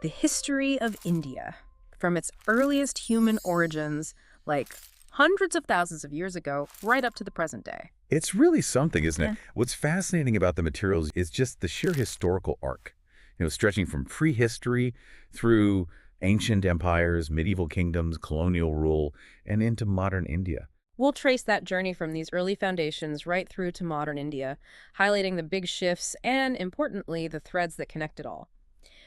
the history of India, from its earliest human origins, like hundreds of thousands of years ago, right up to the present day. It's really something, isn't it? What's fascinating about the materials is just the sheer historical arc, stretching from prehistory through ancient empires, medieval kingdoms, colonial rule, and into modern India. We'll trace that journey from these early foundations right through to modern India, highlighting the big shifts and, importantly, the threads that connect it all.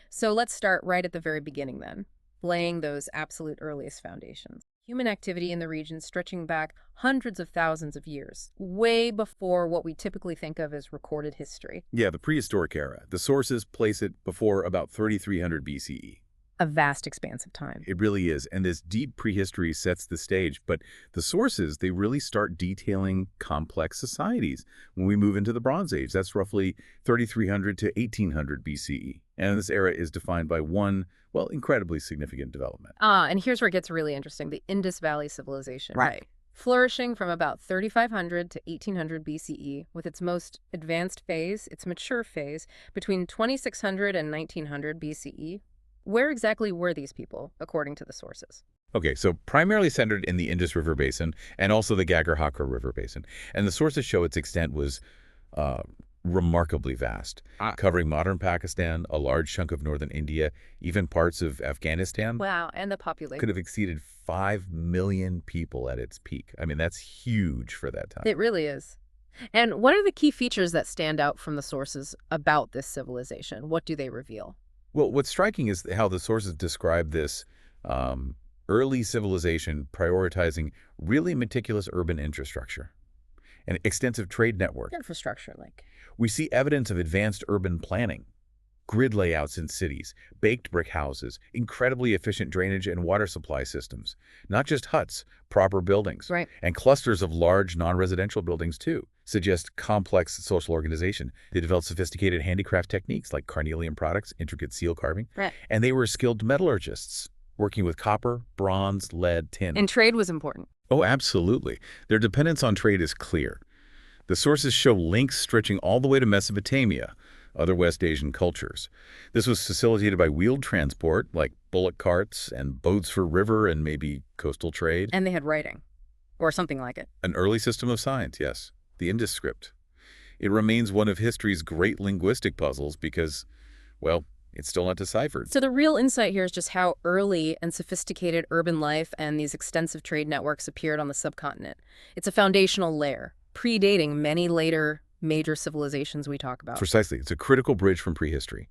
So let's start right at the very beginning then, laying those absolute earliest foundations. Human activity in the region stretching back hundreds of thousands of years, way before what we typically think of as recorded history. Yeah, the prehistoric era. The sources place it before about 3300 BCE. A vast expanse of time. It really is, and this deep prehistory sets the stage, but the sources, they really start detailing complex societies. When we move into the Bronze Age, that's roughly 3300 to 1800 BCE, and this era is defined by one, well, incredibly significant development. And here's where it gets really interesting, the Indus Valley Civilization. Right. Flourishing from about 3500 to 1800 BCE, with its most advanced phase, its mature phase, between 2600 and 1900 BCE. Where exactly were these people, according to the sources? Okay, so primarily centered in the Indus River Basin and also the Ghaggar-Hakra River Basin. And the sources show its extent was remarkably vast, covering modern Pakistan, a large chunk of northern India, even parts of Afghanistan. Wow, and the population could have exceeded 5 million people at its peak. I mean, that's huge for that time. It really is. And what are the key features that stand out from the sources about this civilization? What do they reveal? Well, what's striking is how the sources describe this early civilization prioritizing really meticulous urban infrastructure and extensive trade network. Infrastructure, like? We see evidence of advanced urban planning, grid layouts in cities, baked brick houses, incredibly efficient drainage and water supply systems, not just huts, proper buildings, right, and clusters of large non-residential buildings too. Suggest complex social organization. They developed sophisticated handicraft techniques like carnelian products, intricate seal carving, right, and they were skilled metallurgists working with copper, bronze, lead, tin. And trade was important. Oh, absolutely. Their dependence on trade is clear. The sources show links stretching all the way to Mesopotamia, other West Asian cultures. This was facilitated by wheeled transport, like bullock carts and boats for river and maybe coastal trade. And they had writing, or something like it. An early system of science, yes. The Indus script. It remains one of history's great linguistic puzzles because, well, it's still not deciphered. So the real insight here is just how early and sophisticated urban life and these extensive trade networks appeared on the subcontinent. It's a foundational layer, predating many later major civilizations we talk about. Precisely. It's a critical bridge from prehistory.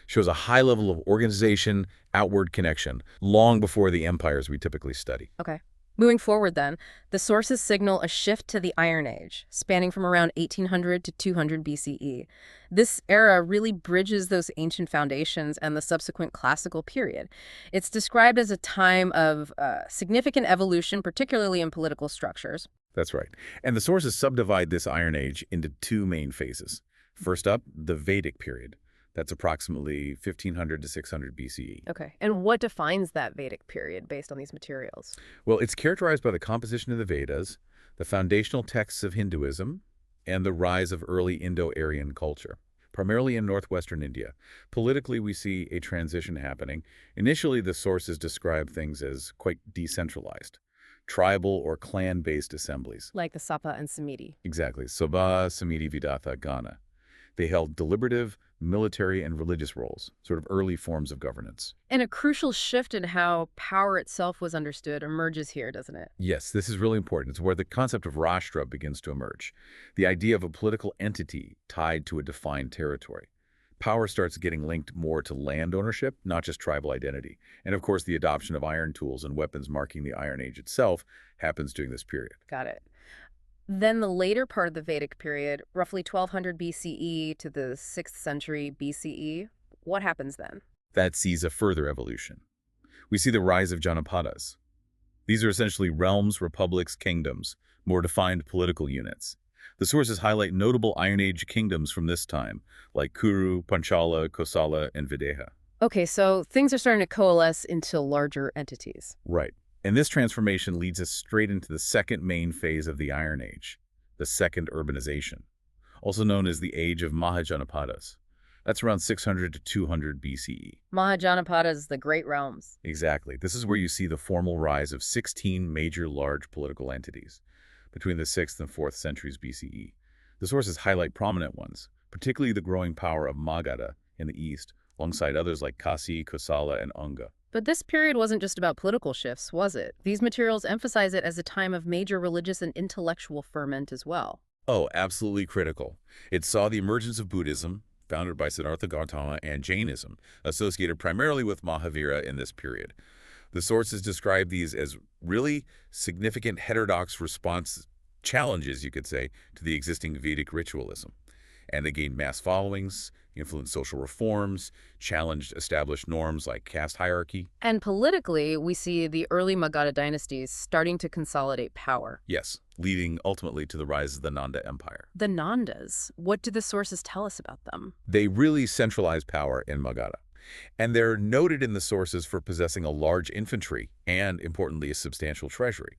Shows a high level of organization, outward connection, long before the empires we typically study. Okay. Moving forward then, the sources signal a shift to the Iron Age, spanning from around 1800 to 200 BCE. This era really bridges those ancient foundations and the subsequent classical period. It's described as a time of significant evolution, particularly in political structures. That's right. And the sources subdivide this Iron Age into two main phases. First up, the Vedic period. That's approximately 1500 to 600 BCE. Okay. And what defines that Vedic period based on these materials? Well, it's characterized by the composition of the Vedas, the foundational texts of Hinduism, and the rise of early Indo-Aryan culture, primarily in northwestern India. Politically, we see a transition happening. Initially, the sources describe things as quite decentralized, tribal or clan-based assemblies. Like the Sabha and Samiti. Exactly. Sabha, Samiti, Vidatha, Ghana. They held deliberative, military, and religious roles, sort of early forms of governance. And a crucial shift in how power itself was understood emerges here, doesn't it? Yes, this is really important. It's where the concept of Rashtra begins to emerge. The idea of a political entity tied to a defined territory. Power starts getting linked more to land ownership, not just tribal identity. And of course, the adoption of iron tools and weapons marking the Iron Age itself happens during this period. Got it. Then the later part of the Vedic period, roughly 1200 BCE to the 6th century BCE, what happens then? That sees a further evolution. We see the rise of Janapadas. These are essentially realms, republics, kingdoms, more defined political units. The sources highlight notable Iron Age kingdoms from this time, like Kuru, Panchala, Kosala, and Videha. Okay, so things are starting to coalesce into larger entities. Right. And this transformation leads us straight into the second main phase of the Iron Age, the Second Urbanization, also known as the Age of Mahajanapadas. That's around 600 to 200 BCE. Mahajanapadas, the great realms. Exactly. This is where you see the formal rise of 16 major large political entities between the 6th and 4th centuries BCE. The sources highlight prominent ones, particularly the growing power of Magadha in the east, alongside others like Kasi, Kosala, and Unga. But this period wasn't just about political shifts, was it? These materials emphasize it as a time of major religious and intellectual ferment as well. Oh, absolutely critical. It saw the emergence of Buddhism, founded by Siddhartha Gautama, and Jainism, associated primarily with Mahavira in this period. The sources describe these as really significant heterodox response challenges, you could say, to the existing Vedic ritualism. And they gained mass followings, influenced social reforms, challenged established norms like caste hierarchy. And politically, we see the early Magadha dynasties starting to consolidate power. Yes, leading ultimately to the rise of the Nanda Empire. The Nandas, what do the sources tell us about them? They really centralized power in Magadha. And they're noted in the sources for possessing a large infantry and, importantly, a substantial treasury.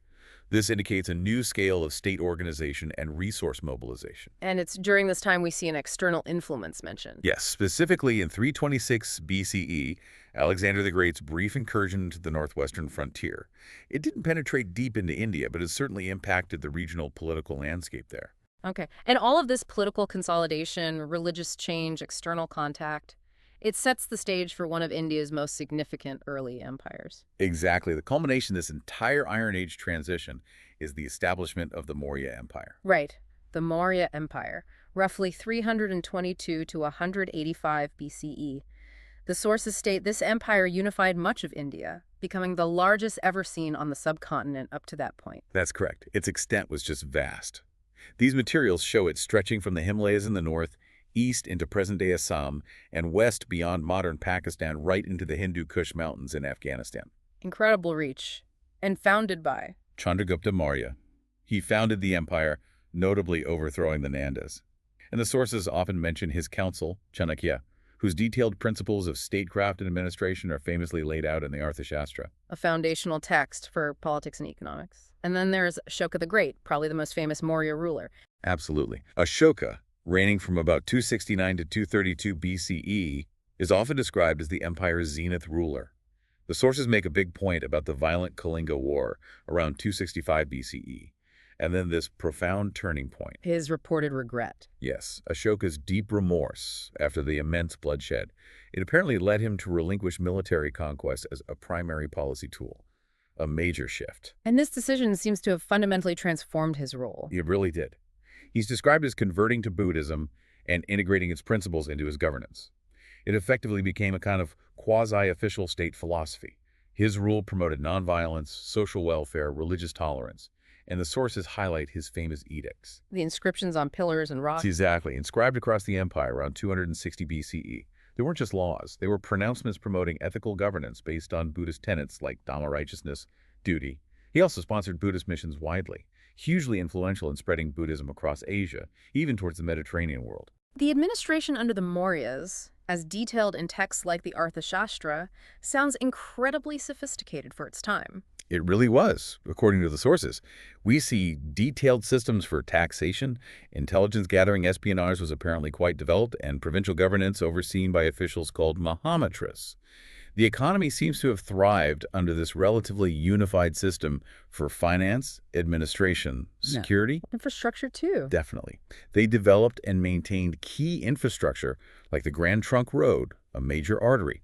This indicates a new scale of state organization and resource mobilization. And it's during this time we see an external influence mentioned. Yes, specifically in 326 BCE, Alexander the Great's brief incursion into the northwestern frontier. It didn't penetrate deep into India, but it certainly impacted the regional political landscape there. Okay. And all of this political consolidation, religious change, external contact, it sets the stage for one of India's most significant early empires. Exactly. The culmination of this entire Iron Age transition is the establishment of the Maurya Empire. Right. The Maurya Empire, roughly 322 to 185 BCE. The sources state this empire unified much of India, becoming the largest ever seen on the subcontinent up to that point. That's correct. Its extent was just vast. These materials show it stretching from the Himalayas in the north, east into present-day Assam, and west beyond modern Pakistan right into the Hindu Kush Mountains in Afghanistan. Incredible reach. And founded by Chandragupta Maurya. He founded the empire, notably overthrowing the Nandas. And the sources often mention his council, Chanakya, whose detailed principles of statecraft and administration are famously laid out in the Arthashastra. a foundational text for politics and economics. And then there's Ashoka the Great, probably the most famous Maurya ruler. Absolutely. Ashoka, reigning from about 269 to 232 BCE, is often described as the empire's zenith ruler. The sources make a big point about the violent Kalinga War around 265 BCE, and then this profound turning point. His reported regret. Yes, Ashoka's deep remorse after the immense bloodshed. It apparently led him to relinquish military conquest as a primary policy tool. A major shift. And this decision seems to have fundamentally transformed his role. It really did. He's described as converting to Buddhism and integrating its principles into his governance. It effectively became a kind of quasi-official state philosophy. His rule promoted nonviolence, social welfare, religious tolerance, and the sources highlight his famous edicts. The inscriptions on pillars and rocks. Exactly. Inscribed across the empire around 260 BCE. They weren't just laws. They were pronouncements promoting ethical governance based on Buddhist tenets like Dhamma righteousness, duty. He also sponsored Buddhist missions widely, hugely influential in spreading Buddhism across Asia, even towards the Mediterranean world. The administration under the Mauryas, as detailed in texts like the Arthashastra, sounds incredibly sophisticated for its time. It really was, according to the sources. We see detailed systems for taxation, intelligence gathering, espionage was apparently quite developed, and provincial governance overseen by officials called Mahamatras. The economy seems to have thrived under this relatively unified system for finance, administration, security. Infrastructure, too. Definitely. They developed and maintained key infrastructure like the Grand Trunk Road, a major artery.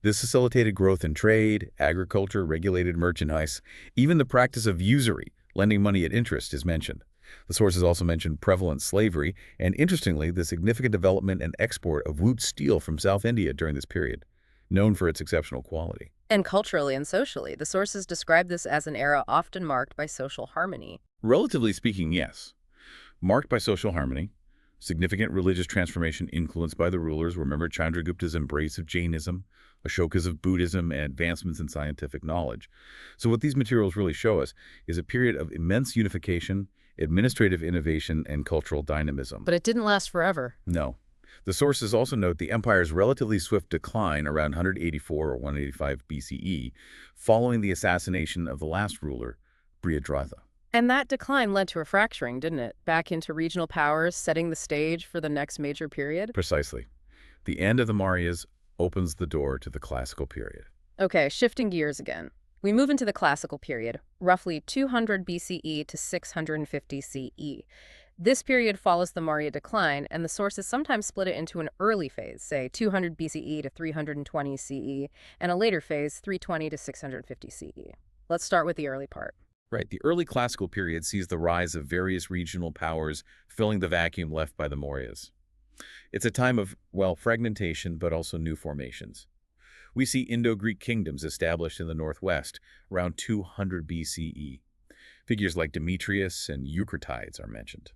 This facilitated growth in trade, agriculture, regulated merchandise. Even the practice of usury, lending money at interest, is mentioned. The sources also mention prevalent slavery and, interestingly, the significant development and export of woot steel from South India during this period, known for its exceptional quality. And culturally and socially, the sources describe this as an era often marked by social harmony. Relatively speaking, yes. Marked by social harmony, significant religious transformation influenced by the rulers. Remember Chandragupta's embrace of Jainism, Ashoka's of Buddhism, and advancements in scientific knowledge. So what these materials really show us is a period of immense unification, administrative innovation, and cultural dynamism. But it didn't last forever. No. The sources also note the empire's relatively swift decline around 184 or 185 BCE, following the assassination of the last ruler, Brihadratha. And that decline led to a fracturing, didn't it? Back into regional powers, setting the stage for the next major period? Precisely. The end of the Mauryas opens the door to the classical period. Okay, shifting gears again. We move into the classical period, roughly 200 BCE to 650 CE. This period follows the Maurya decline, and the sources sometimes split it into an early phase, say 200 BCE to 320 CE, and a later phase, 320 to 650 CE. Let's start with the early part. Right, the early classical period sees the rise of various regional powers filling the vacuum left by the Mauryas. It's a time of, well, fragmentation, but also new formations. We see Indo-Greek kingdoms established in the northwest around 200 BCE. Figures like Demetrius and Eucratides are mentioned.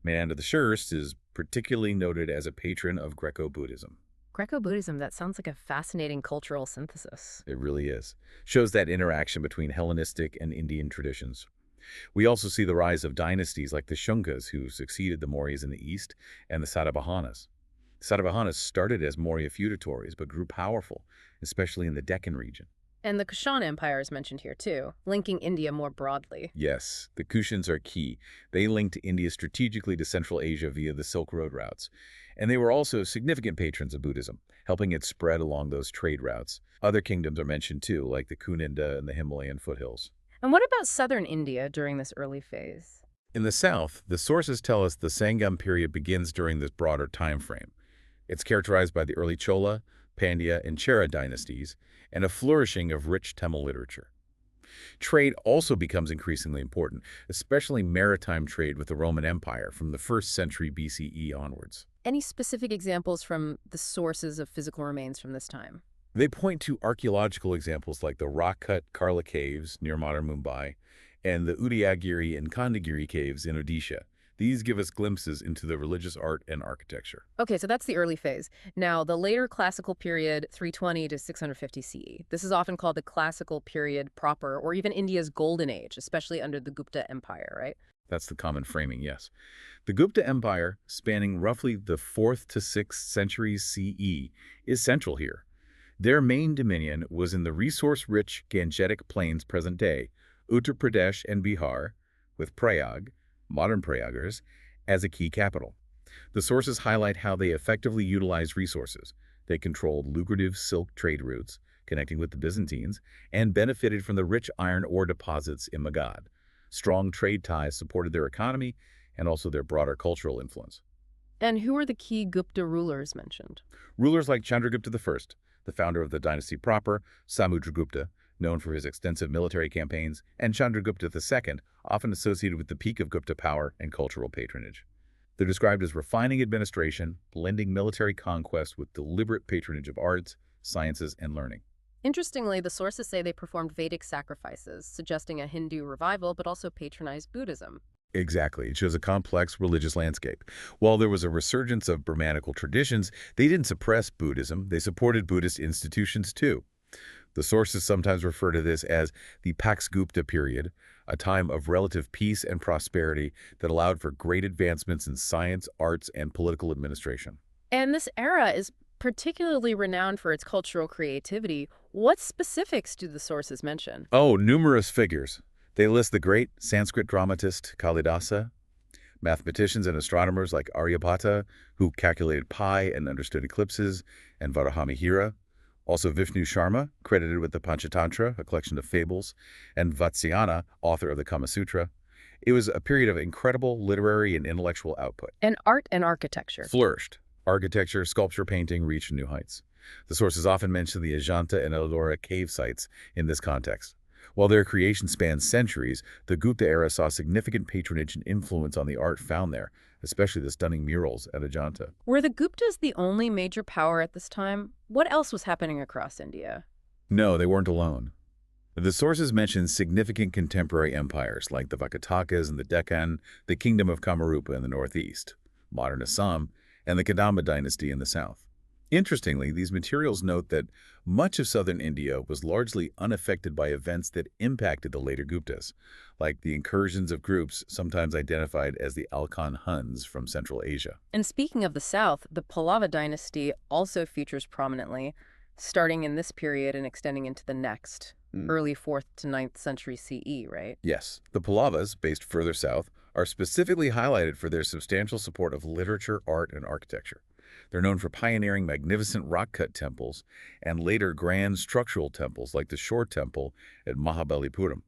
Nanda is particularly noted as a patron of Greco-Buddhism. Greco-Buddhism, that sounds like a fascinating cultural synthesis. It really is. Shows that interaction between Hellenistic and Indian traditions. We also see the rise of dynasties like the Shungas, who succeeded the Mauryas in the east, and the Satavahanas. The Satavahanas started as Maurya feudatories, but grew powerful, especially in the Deccan region. And the Kushan Empire is mentioned here too, linking India more broadly. Yes, the Kushans are key. They linked India strategically to Central Asia via the Silk Road routes. And they were also significant patrons of Buddhism, helping it spread along those trade routes. Other kingdoms are mentioned too, like the Kuninda and the Himalayan foothills. And what about southern India during this early phase? In the south, the sources tell us the Sangam period begins during this broader time frame. It's characterized by the early Chola, Pandya, and Chera dynasties, and a flourishing of rich Tamil literature. Trade also becomes increasingly important, especially maritime trade with the Roman Empire from the 1st century BCE onwards. Any specific examples from the sources of physical remains from this time? They point to archaeological examples like the rock-cut Karla caves near modern Mumbai and the Udayagiri and Kandagiri caves in Odisha. These give us glimpses into the religious art and architecture. Okay, so that's the early phase. Now, the later classical period, 320 to 650 CE. This is often called the classical period proper, or even India's golden age, especially under the Gupta Empire, right? That's the common framing, yes. The Gupta Empire, spanning roughly the 4th to 6th centuries CE, is central here. Their main dominion was in the resource-rich Gangetic plains present day, Uttar Pradesh and Bihar, with Prayag, modern Prayagars, as a key capital. The sources highlight how they effectively utilized resources. They controlled lucrative silk trade routes, connecting with the Byzantines, and benefited from the rich iron ore deposits in Magadha. Strong trade ties supported their economy and also their broader cultural influence. And who are the key Gupta rulers mentioned? Rulers like Chandragupta I, the founder of the dynasty proper, Samudragupta, known for his extensive military campaigns, and Chandragupta II, often associated with the peak of Gupta power and cultural patronage. They're described as refining administration, blending military conquest with deliberate patronage of arts, sciences, and learning. Interestingly, the sources say they performed Vedic sacrifices, suggesting a Hindu revival, but also patronized Buddhism. Exactly. It shows a complex religious landscape. While there was a resurgence of Brahmanical traditions, they didn't suppress Buddhism. They supported Buddhist institutions too. The sources sometimes refer to this as the Pax Gupta period, a time of relative peace and prosperity that allowed for great advancements in science, arts, and political administration. And this era is particularly renowned for its cultural creativity. What specifics do the sources mention? Oh, numerous figures. They list the great Sanskrit dramatist Kalidasa, mathematicians and astronomers like Aryabhata, who calculated pi and understood eclipses, and Varahamihira. Also Vishnu Sharma, credited with the Panchatantra, a collection of fables, and Vatsyayana, author of the Kama Sutra. It was a period of incredible literary and intellectual output. And art and architecture Flourished. Architecture, sculpture, painting reached new heights. The sources often mention the Ajanta and Ellora cave sites in this context. While their creation spans centuries, the Gupta era saw significant patronage and influence on the art found there, especially the stunning murals at Ajanta. Were the Guptas the only major power at this time? What else was happening across India? No, they weren't alone. The sources mention significant contemporary empires like the Vakatakas in the Deccan, the Kingdom of Kamarupa in the northeast, modern Assam, and the Kadamba dynasty in the south. Interestingly, these materials note that much of southern India was largely unaffected by events that impacted the later Guptas, like the incursions of groups sometimes identified as the Alkan Huns from Central Asia. And speaking of the south, the Pallava dynasty also features prominently, starting in this period and extending into the next, early 4th to 9th century CE, right? Yes, the Pallavas, based further south, are specifically highlighted for their substantial support of literature, art, and architecture. They're known for pioneering magnificent rock-cut temples and later grand structural temples like the Shore Temple at Mahabalipuram,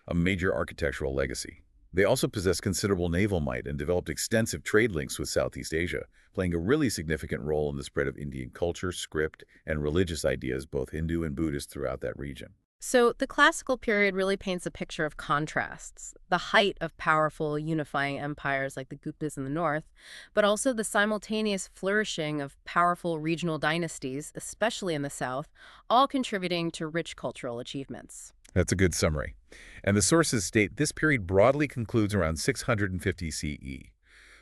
a major architectural legacy. They also possessed considerable naval might and developed extensive trade links with Southeast Asia, playing a really significant role in the spread of Indian culture, script, and religious ideas, both Hindu and Buddhist, throughout that region. So the classical period really paints a picture of contrasts, the height of powerful unifying empires like the Guptas in the north, but also the simultaneous flourishing of powerful regional dynasties, especially in the south, all contributing to rich cultural achievements. That's a good summary. And the sources state this period broadly concludes around 650 CE.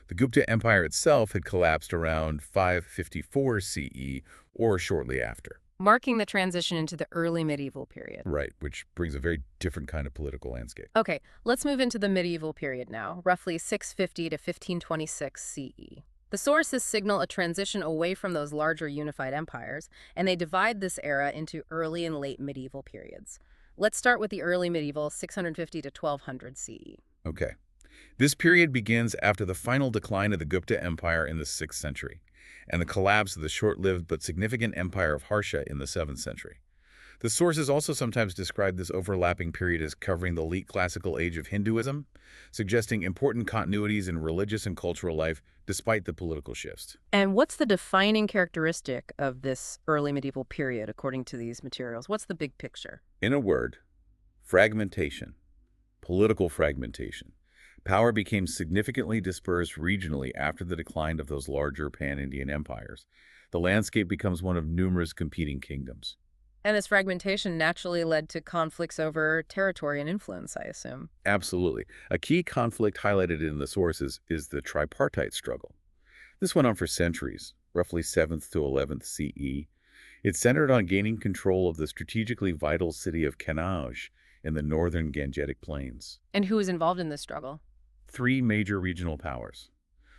The Gupta Empire itself had collapsed around 554 CE, or shortly after. Marking the transition into the early medieval period. Right, which brings a very different kind of political landscape. Okay, let's move into the medieval period now, roughly 650 to 1526 CE. The sources signal a transition away from those larger unified empires, and they divide this era into early and late medieval periods. Let's start with the early medieval, 650 to 1200 CE. Okay. This period begins after the final decline of the Gupta Empire in the 6th century and the collapse of the short-lived but significant empire of Harsha in the 7th century. The sources also sometimes describe this overlapping period as covering the late classical age of Hinduism, suggesting important continuities in religious and cultural life despite the political shifts. And what's the defining characteristic of this early medieval period, according to these materials? What's the big picture? In a word, fragmentation, political fragmentation. Power became significantly dispersed regionally after the decline of those larger pan-Indian empires. The landscape becomes one of numerous competing kingdoms. And this fragmentation naturally led to conflicts over territory and influence, I assume. Absolutely. A key conflict highlighted in the sources is the tripartite struggle. This went on for centuries, roughly 7th to 11th CE. It centered on gaining control of the strategically vital city of Kanauj in the northern Gangetic Plains. And who was involved in this struggle? 3 major regional powers: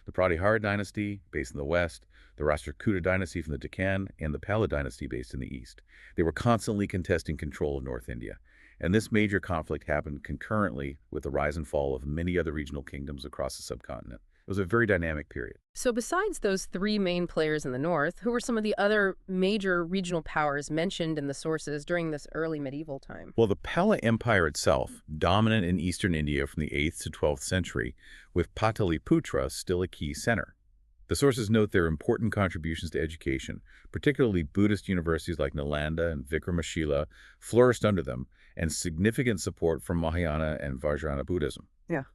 the Pratihara dynasty, based in the west, the Rashtrakuta dynasty from the Deccan, and the Pala dynasty based in the east. They were constantly contesting control of North India, and this major conflict happened concurrently with the rise and fall of many other regional kingdoms across the subcontinent. It was a very dynamic period. So besides those 3 main players in the north, who were some of the other major regional powers mentioned in the sources during this early medieval time? Well, the Pala Empire itself, dominant in eastern India from the 8th to 12th century, with Pataliputra still a key center. The sources note their important contributions to education, particularly Buddhist universities like Nalanda and Vikramashila, flourished under them, and significant support from Mahayana and Vajrayana Buddhism. Yeah.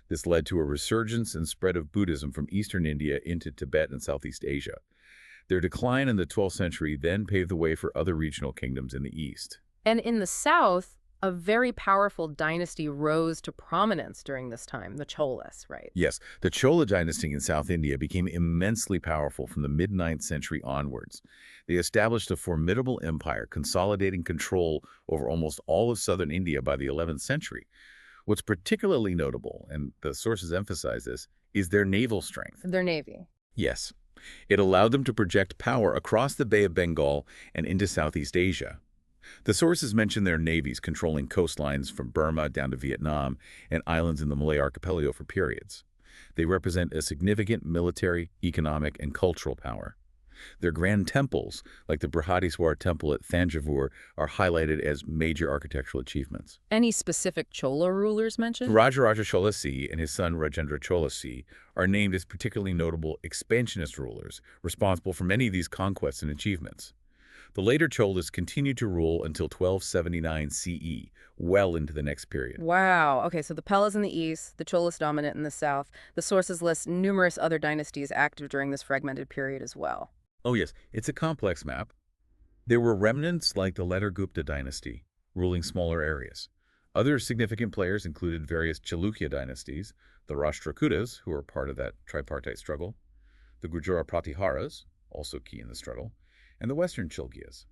This led to a resurgence and spread of Buddhism from eastern India into Tibet and Southeast Asia. Their decline in the 12th century then paved the way for other regional kingdoms in the east. And in the south, a very powerful dynasty rose to prominence during this time, the Cholas, right? Yes, the Chola dynasty in South India became immensely powerful from the mid-9th century onwards. They established a formidable empire, consolidating control over almost all of southern India by the 11th century. What's particularly notable, and the sources emphasize this, is their naval strength. Their navy. Yes. It allowed them to project power across the Bay of Bengal and into Southeast Asia. The sources mention their navies controlling coastlines from Burma down to Vietnam and islands in the Malay archipelago for periods. They represent a significant military, economic, and cultural power. Their grand temples, like the Brihadiswar Temple at Thanjavur, are highlighted as major architectural achievements. Any specific Chola rulers mentioned? Rajaraja Chola C and his son Rajendra Chola C are named as particularly notable expansionist rulers, responsible for many of these conquests and achievements. The later Cholas continued to rule until 1279 CE, well into the next period. Wow. Okay, so the Pelas in the east, the Cholas dominant in the south. The sources list numerous other dynasties active during this fragmented period as well. Oh yes, it's a complex map. There were remnants like the later Gupta dynasty, ruling smaller areas. Other significant players included various Chalukya dynasties, the Rashtrakutas, who were part of that tripartite struggle, the Gujara Pratiharas, also key in the struggle, and the Western Chalkyas.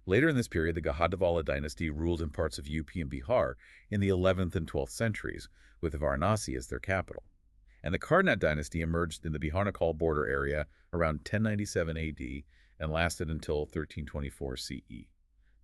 Later in this period, the Gahadavala dynasty ruled in parts of UP and Bihar in the 11th and 12th centuries, with Varanasi as their capital. And the Karnat dynasty emerged in the Bihar-Nepal border area around 1097 AD and lasted until 1324 CE.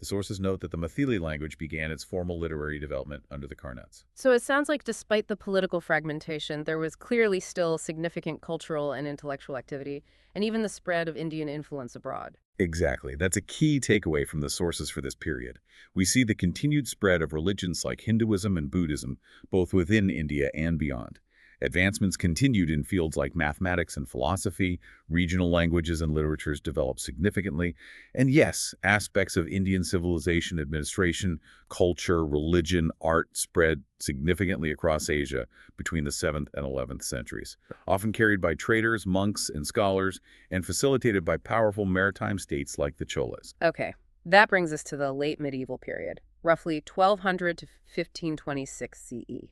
The sources note that the Maithili language began its formal literary development under the Karnats. So it sounds like despite the political fragmentation, there was clearly still significant cultural and intellectual activity, and even the spread of Indian influence abroad. Exactly. That's a key takeaway from the sources for this period. We see the continued spread of religions like Hinduism and Buddhism, both within India and beyond. Advancements continued in fields like mathematics and philosophy, regional languages and literatures developed significantly, and yes, aspects of Indian civilization, administration, culture, religion, art spread significantly across Asia between the 7th and 11th centuries, often carried by traders, monks, and scholars, and facilitated by powerful maritime states like the Cholas. Okay, that brings us to the late medieval period, roughly 1200 to 1526 CE.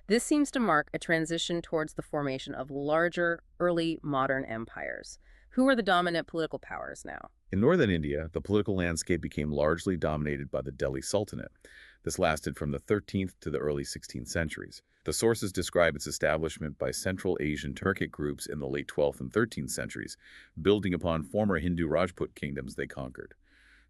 This seems to mark a transition towards the formation of larger, early modern empires. Who are the dominant political powers now? In northern India, the political landscape became largely dominated by the Delhi Sultanate. This lasted from the 13th to the early 16th centuries. The sources describe its establishment by Central Asian Turkic groups in the late 12th and 13th centuries, building upon former Hindu Rajput kingdoms they conquered.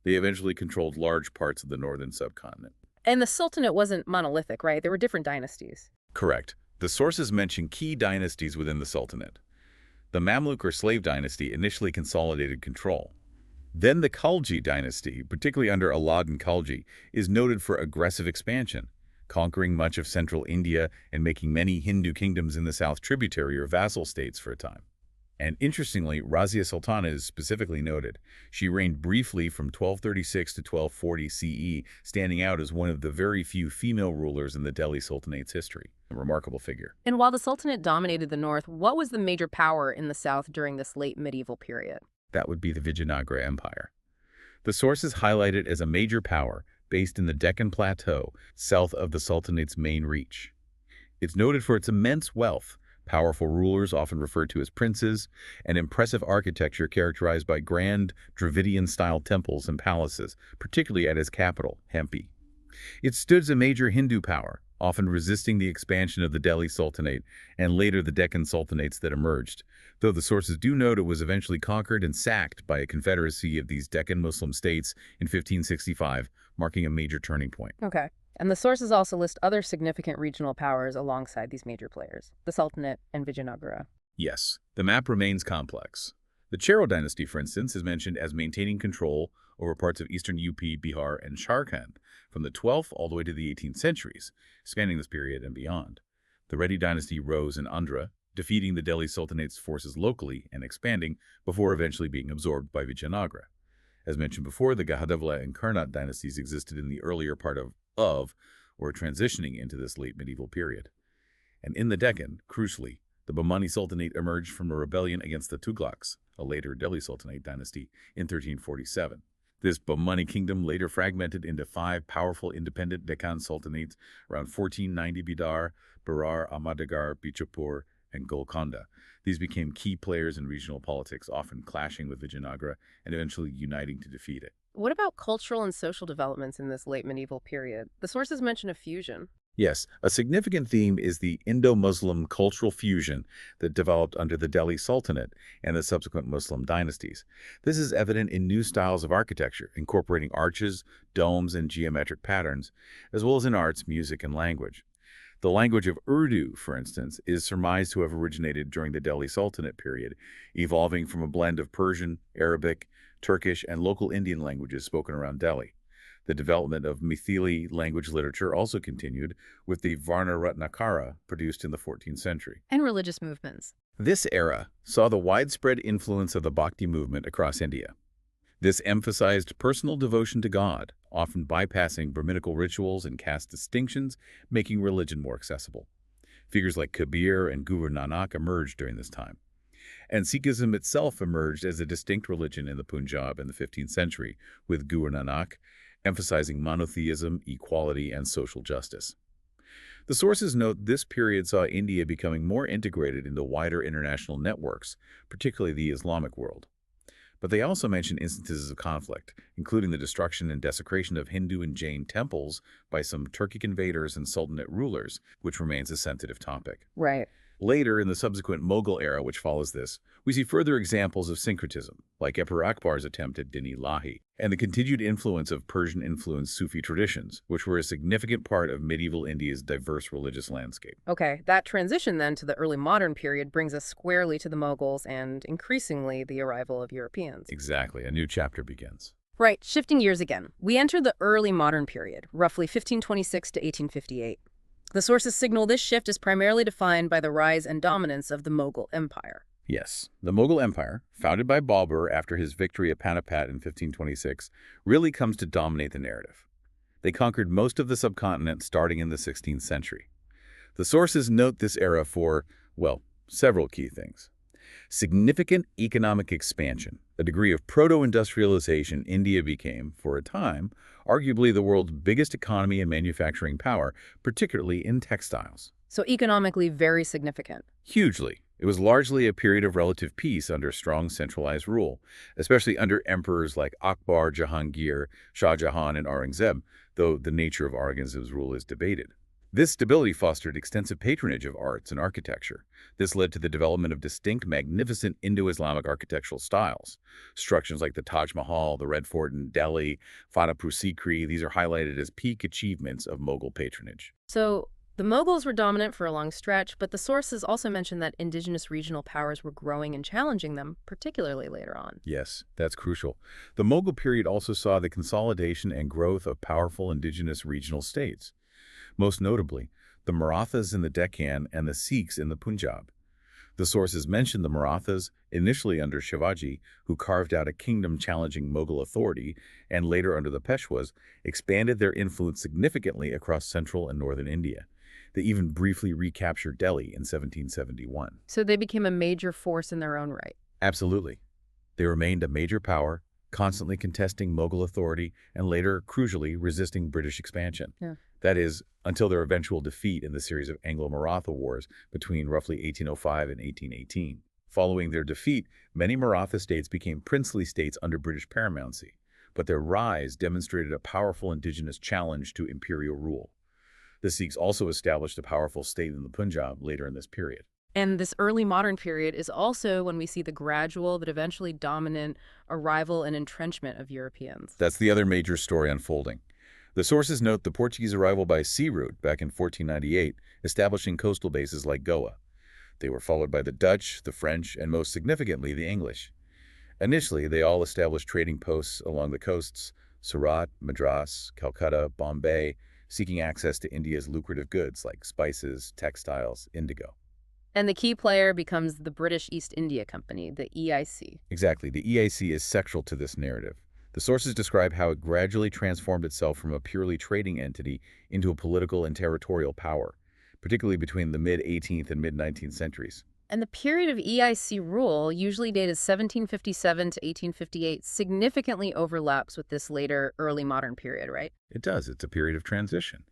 They eventually controlled large parts of the northern subcontinent. And the Sultanate wasn't monolithic, right? There were different dynasties. Correct. The sources mention key dynasties within the Sultanate. The Mamluk or slave dynasty initially consolidated control. Then the Khalji dynasty, particularly under Alauddin Khalji, is noted for aggressive expansion, conquering much of central India and making many Hindu kingdoms in the south tributary or vassal states for a time. And interestingly, Razia Sultana is specifically noted. She reigned briefly from 1236 to 1240 CE, standing out as one of the very few female rulers in the Delhi Sultanate's history. A remarkable figure. And while the Sultanate dominated the north, what was the major power in the south during this late medieval period? That would be the Vijayanagara Empire. The sources highlight it as a major power based in the Deccan Plateau, south of the Sultanate's main reach. It's noted for its immense wealth, powerful rulers often referred to as princes, and impressive architecture characterized by grand Dravidian-style temples and palaces, particularly at its capital, Hampi. It stood as a major Hindu power, often resisting the expansion of the Delhi Sultanate and later the Deccan Sultanates that emerged, though the sources do note it was eventually conquered and sacked by a confederacy of these Deccan Muslim states in 1565, marking a major turning point. Okay. And the sources also list other significant regional powers alongside these major players, the Sultanate and Vijayanagara. Yes, the map remains complex. The Chero dynasty, for instance, is mentioned as maintaining control over parts of eastern UP, Bihar, and Jharkhand from the 12th all the way to the 18th centuries, spanning this period and beyond. The Reddy dynasty rose in Andhra, defeating the Delhi Sultanate's forces locally and expanding before eventually being absorbed by Vijayanagara. As mentioned before, the Gahadevla and Karnat dynasties existed in the earlier part of or transitioning into this late medieval period. And in the Deccan, crucially, the Bahmani Sultanate emerged from a rebellion against the Tughlaqs, a later Delhi Sultanate dynasty, in 1347. This Bahmani kingdom later fragmented into 5 powerful independent Deccan sultanates around 1490: Bidar, Berar, Ahmadnagar, Bijapur, and Golconda. These became key players in regional politics, often clashing with Vijayanagara and eventually uniting to defeat it. What about cultural and social developments in this late medieval period? The sources mention a fusion. Yes, a significant theme is the Indo-Muslim cultural fusion that developed under the Delhi Sultanate and the subsequent Muslim dynasties. This is evident in new styles of architecture, incorporating arches, domes, and geometric patterns, as well as in arts, music, and language. The language of Urdu, for instance, is surmised to have originated during the Delhi Sultanate period, evolving from a blend of Persian, Arabic, Turkish, and local Indian languages spoken around Delhi. The development of Maithili language literature also continued with the Varna Ratnakara produced in the 14th century. And religious movements. This era saw the widespread influence of the Bhakti movement across India. This emphasized personal devotion to God, often bypassing Brahminical rituals and caste distinctions, making religion more accessible. Figures like Kabir and Guru Nanak emerged during this time. And Sikhism itself emerged as a distinct religion in the Punjab in the 15th century, with Guru Nanak emphasizing monotheism, equality, and social justice. The sources note this period saw India becoming more integrated into wider international networks, particularly the Islamic world. But they also mention instances of conflict, including the destruction and desecration of Hindu and Jain temples by some Turkic invaders and Sultanate rulers, which remains a sensitive topic. Right. Later, in the subsequent Mughal era which follows this, we see further examples of syncretism, like Emperor Akbar's attempt at Din-e-Ilahi, and the continued influence of Persian-influenced Sufi traditions, which were a significant part of medieval India's diverse religious landscape. Okay, that transition then to the early modern period brings us squarely to the Mughals and, increasingly, the arrival of Europeans. Exactly, a new chapter begins. Right, shifting gears again. We enter the early modern period, roughly 1526 to 1858. The sources signal this shift is primarily defined by the rise and dominance of the Mughal Empire. Yes, the Mughal Empire, founded by Babur after his victory at Panipat in 1526, really comes to dominate the narrative. They conquered most of the subcontinent starting in the 16th century. The sources note this era for, well, several key things. Significant economic expansion, a degree of proto-industrialization. India became, for a time, arguably the world's biggest economy and manufacturing power, particularly in textiles. So economically very significant. Hugely. It was largely a period of relative peace under strong centralized rule, especially under emperors like Akbar, Jahangir, Shah Jahan, and Aurangzeb, though the nature of Aurangzeb's rule is debated. This stability fostered extensive patronage of arts and architecture. This led to the development of distinct, magnificent Indo-Islamic architectural styles. Structures like the Taj Mahal, the Red Fort in Delhi, Fatehpur Sikri, these are highlighted as peak achievements of Mughal patronage. So the Mughals were dominant for a long stretch, but the sources also mention that indigenous regional powers were growing and challenging them, particularly later on. Yes, that's crucial. The Mughal period also saw the consolidation and growth of powerful indigenous regional states. Most notably, the Marathas in the Deccan and the Sikhs in the Punjab. The sources mention the Marathas, initially under Shivaji, who carved out a kingdom challenging Mughal authority, and later under the Peshwas, expanded their influence significantly across central and northern India. They even briefly recaptured Delhi in 1771. So they became a major force in their own right. Absolutely. They remained a major power, constantly contesting Mughal authority and later, crucially, resisting British expansion. Yeah. That is, until their eventual defeat in the series of Anglo-Maratha wars between roughly 1805 and 1818. Following their defeat, many Maratha states became princely states under British paramountcy, but their rise demonstrated a powerful indigenous challenge to imperial rule. The Sikhs also established a powerful state in the Punjab later in this period. And this early modern period is also when we see the gradual but eventually dominant arrival and entrenchment of Europeans. That's the other major story unfolding. The sources note the Portuguese arrival by sea route back in 1498, establishing coastal bases like Goa. They were followed by the Dutch, the French, and most significantly, the English. Initially, they all established trading posts along the coasts, Surat, Madras, Calcutta, Bombay, seeking access to India's lucrative goods like spices, textiles, indigo. And the key player becomes the British East India Company, the EIC. Exactly. The EIC is central to this narrative. The sources describe how it gradually transformed itself from a purely trading entity into a political and territorial power, particularly between the mid-18th and mid-19th centuries. And the period of EIC rule, usually dated 1757 to 1858, significantly overlaps with this later early modern period, right? It does. It's a period of transition.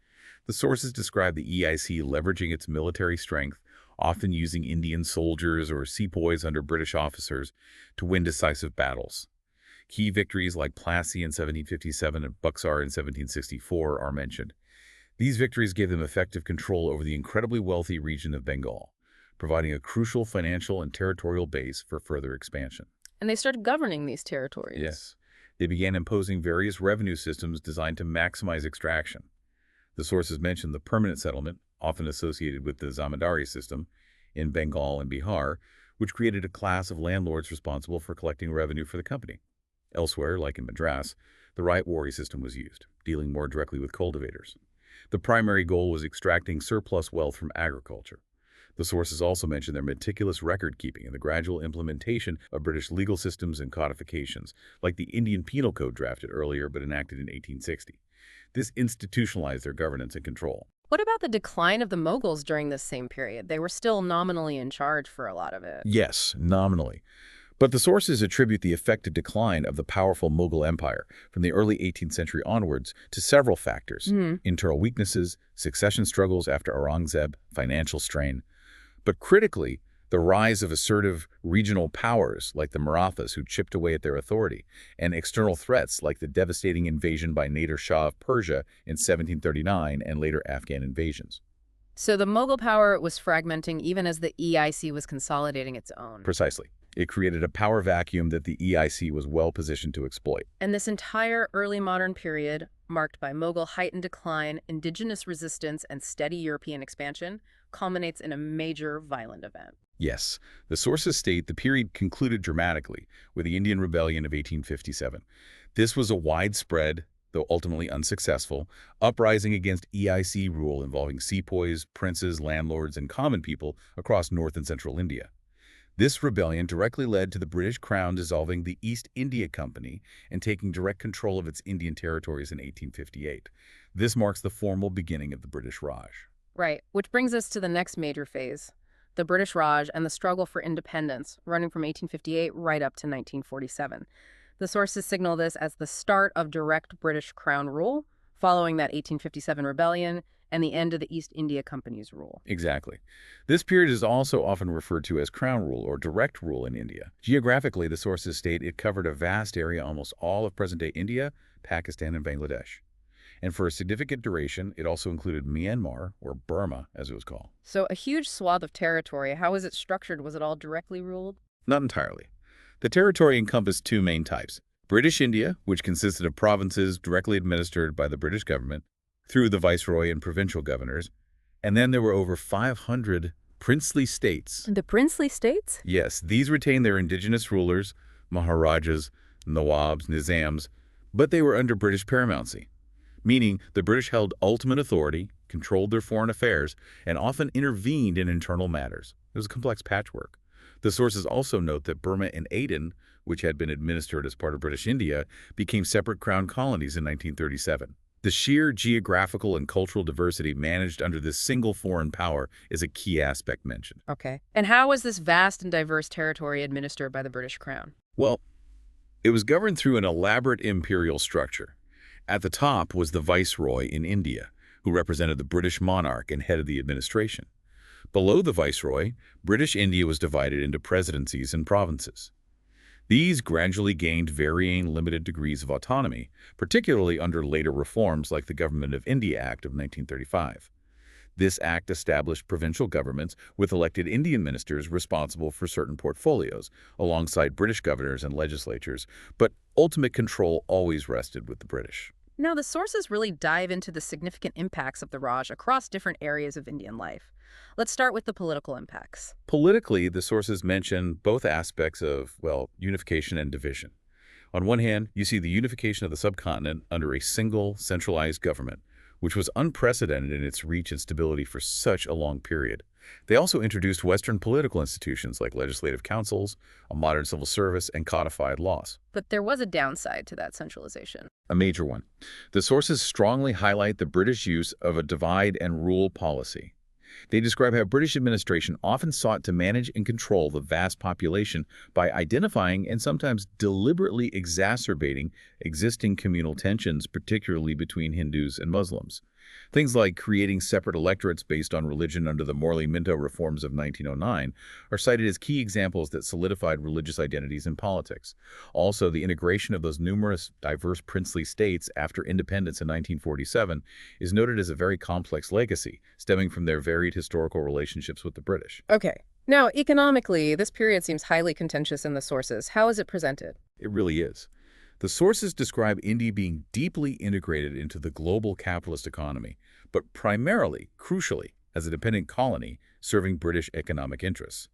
The sources describe the EIC leveraging its military strength, often using Indian soldiers or sepoys under British officers to win decisive battles. Key victories like Plassey in 1757 and Buxar in 1764 are mentioned. These victories gave them effective control over the incredibly wealthy region of Bengal, providing a crucial financial and territorial base for further expansion. And they started governing these territories. Yes. They began imposing various revenue systems designed to maximize extraction. The sources mention the permanent settlement, often associated with the zamindari system, in Bengal and Bihar, which created a class of landlords responsible for collecting revenue for the company. Elsewhere, like in Madras, the right-wari system was used, dealing more directly with cultivators. The primary goal was extracting surplus wealth from agriculture. The sources also mention their meticulous record-keeping and the gradual implementation of British legal systems and codifications, like the Indian Penal Code drafted earlier but enacted in 1860. This institutionalized their governance and control. What about the decline of the Mughals during this same period? They were still nominally in charge for a lot of it. Yes, nominally. But the sources attribute the effective decline of the powerful Mughal Empire from the early 18th century onwards to several factors: internal weaknesses, succession struggles after Aurangzeb, financial strain. But critically, the rise of assertive regional powers like the Marathas who chipped away at their authority, and external threats like the devastating invasion by Nader Shah of Persia in 1739 and later Afghan invasions. So the Mughal power was fragmenting even as the EIC was consolidating its own. Precisely. It created a power vacuum that the EIC was well positioned to exploit. And this entire early modern period, marked by Mughal heightened decline, indigenous resistance, and steady European expansion, culminates in a major violent event. Yes, the sources state the period concluded dramatically with the Indian Rebellion of 1857. This was a widespread, though ultimately unsuccessful, uprising against EIC rule involving sepoys, princes, landlords, and common people across North and Central India. This rebellion directly led to the British Crown dissolving the East India Company and taking direct control of its Indian territories in 1858. This marks the formal beginning of the British Raj. Right, which brings us to the next major phase, the British Raj and the struggle for independence, running from 1858 right up to 1947. The sources signal this as the start of direct British Crown rule, following that 1857 rebellion and the end of the East India Company's rule. Exactly. This period is also often referred to as Crown rule or direct rule in India. Geographically, the sources state it covered a vast area, almost all of present-day India, Pakistan, and Bangladesh. And for a significant duration, it also included Myanmar, or Burma, as it was called. So a huge swath of territory. How was it structured? Was it all directly ruled? Not entirely. The territory encompassed two main types. British India, which consisted of provinces directly administered by the British government through the viceroy and provincial governors. And then there were over 500 princely states. The princely states? Yes, these retained their indigenous rulers, Maharajas, Nawabs, Nizams, but they were under British paramountcy, meaning the British held ultimate authority, controlled their foreign affairs, and often intervened in internal matters. It was a complex patchwork. The sources also note that Burma and Aden, which had been administered as part of British India, became separate crown colonies in 1937. The sheer geographical and cultural diversity managed under this single foreign power is a key aspect mentioned. Okay. And how was this vast and diverse territory administered by the British Crown? Well, it was governed through an elaborate imperial structure. At the top was the viceroy in India, who represented the British monarch and head of the administration. Below the viceroy, British India was divided into presidencies and provinces. These gradually gained varying limited degrees of autonomy, particularly under later reforms like the Government of India Act of 1935. This act established provincial governments with elected Indian ministers responsible for certain portfolios, alongside British governors and legislatures, but ultimate control always rested with the British. Now, the sources really dive into the significant impacts of the Raj across different areas of Indian life. Let's start with the political impacts. Politically, the sources mention both aspects of, well, unification and division. On one hand, you see the unification of the subcontinent under a single, centralized government, which was unprecedented in its reach and stability for such a long period. They also introduced Western political institutions like legislative councils, a modern civil service, and codified laws. But there was a downside to that centralization. A major one. The sources strongly highlight the British use of a divide and rule policy. They describe how British administration often sought to manage and control the vast population by identifying and sometimes deliberately exacerbating existing communal tensions, particularly between Hindus and Muslims. Things like creating separate electorates based on religion under the Morley-Minto reforms of 1909 are cited as key examples that solidified religious identities in politics. Also, the integration of those numerous diverse princely states after independence in 1947 is noted as a very complex legacy, stemming from their varied historical relationships with the British. Okay. Now, economically, this period seems highly contentious in the sources. How is it presented? It really is. The sources describe India being deeply integrated into the global capitalist economy, but primarily, crucially, as a dependent colony serving British economic interests.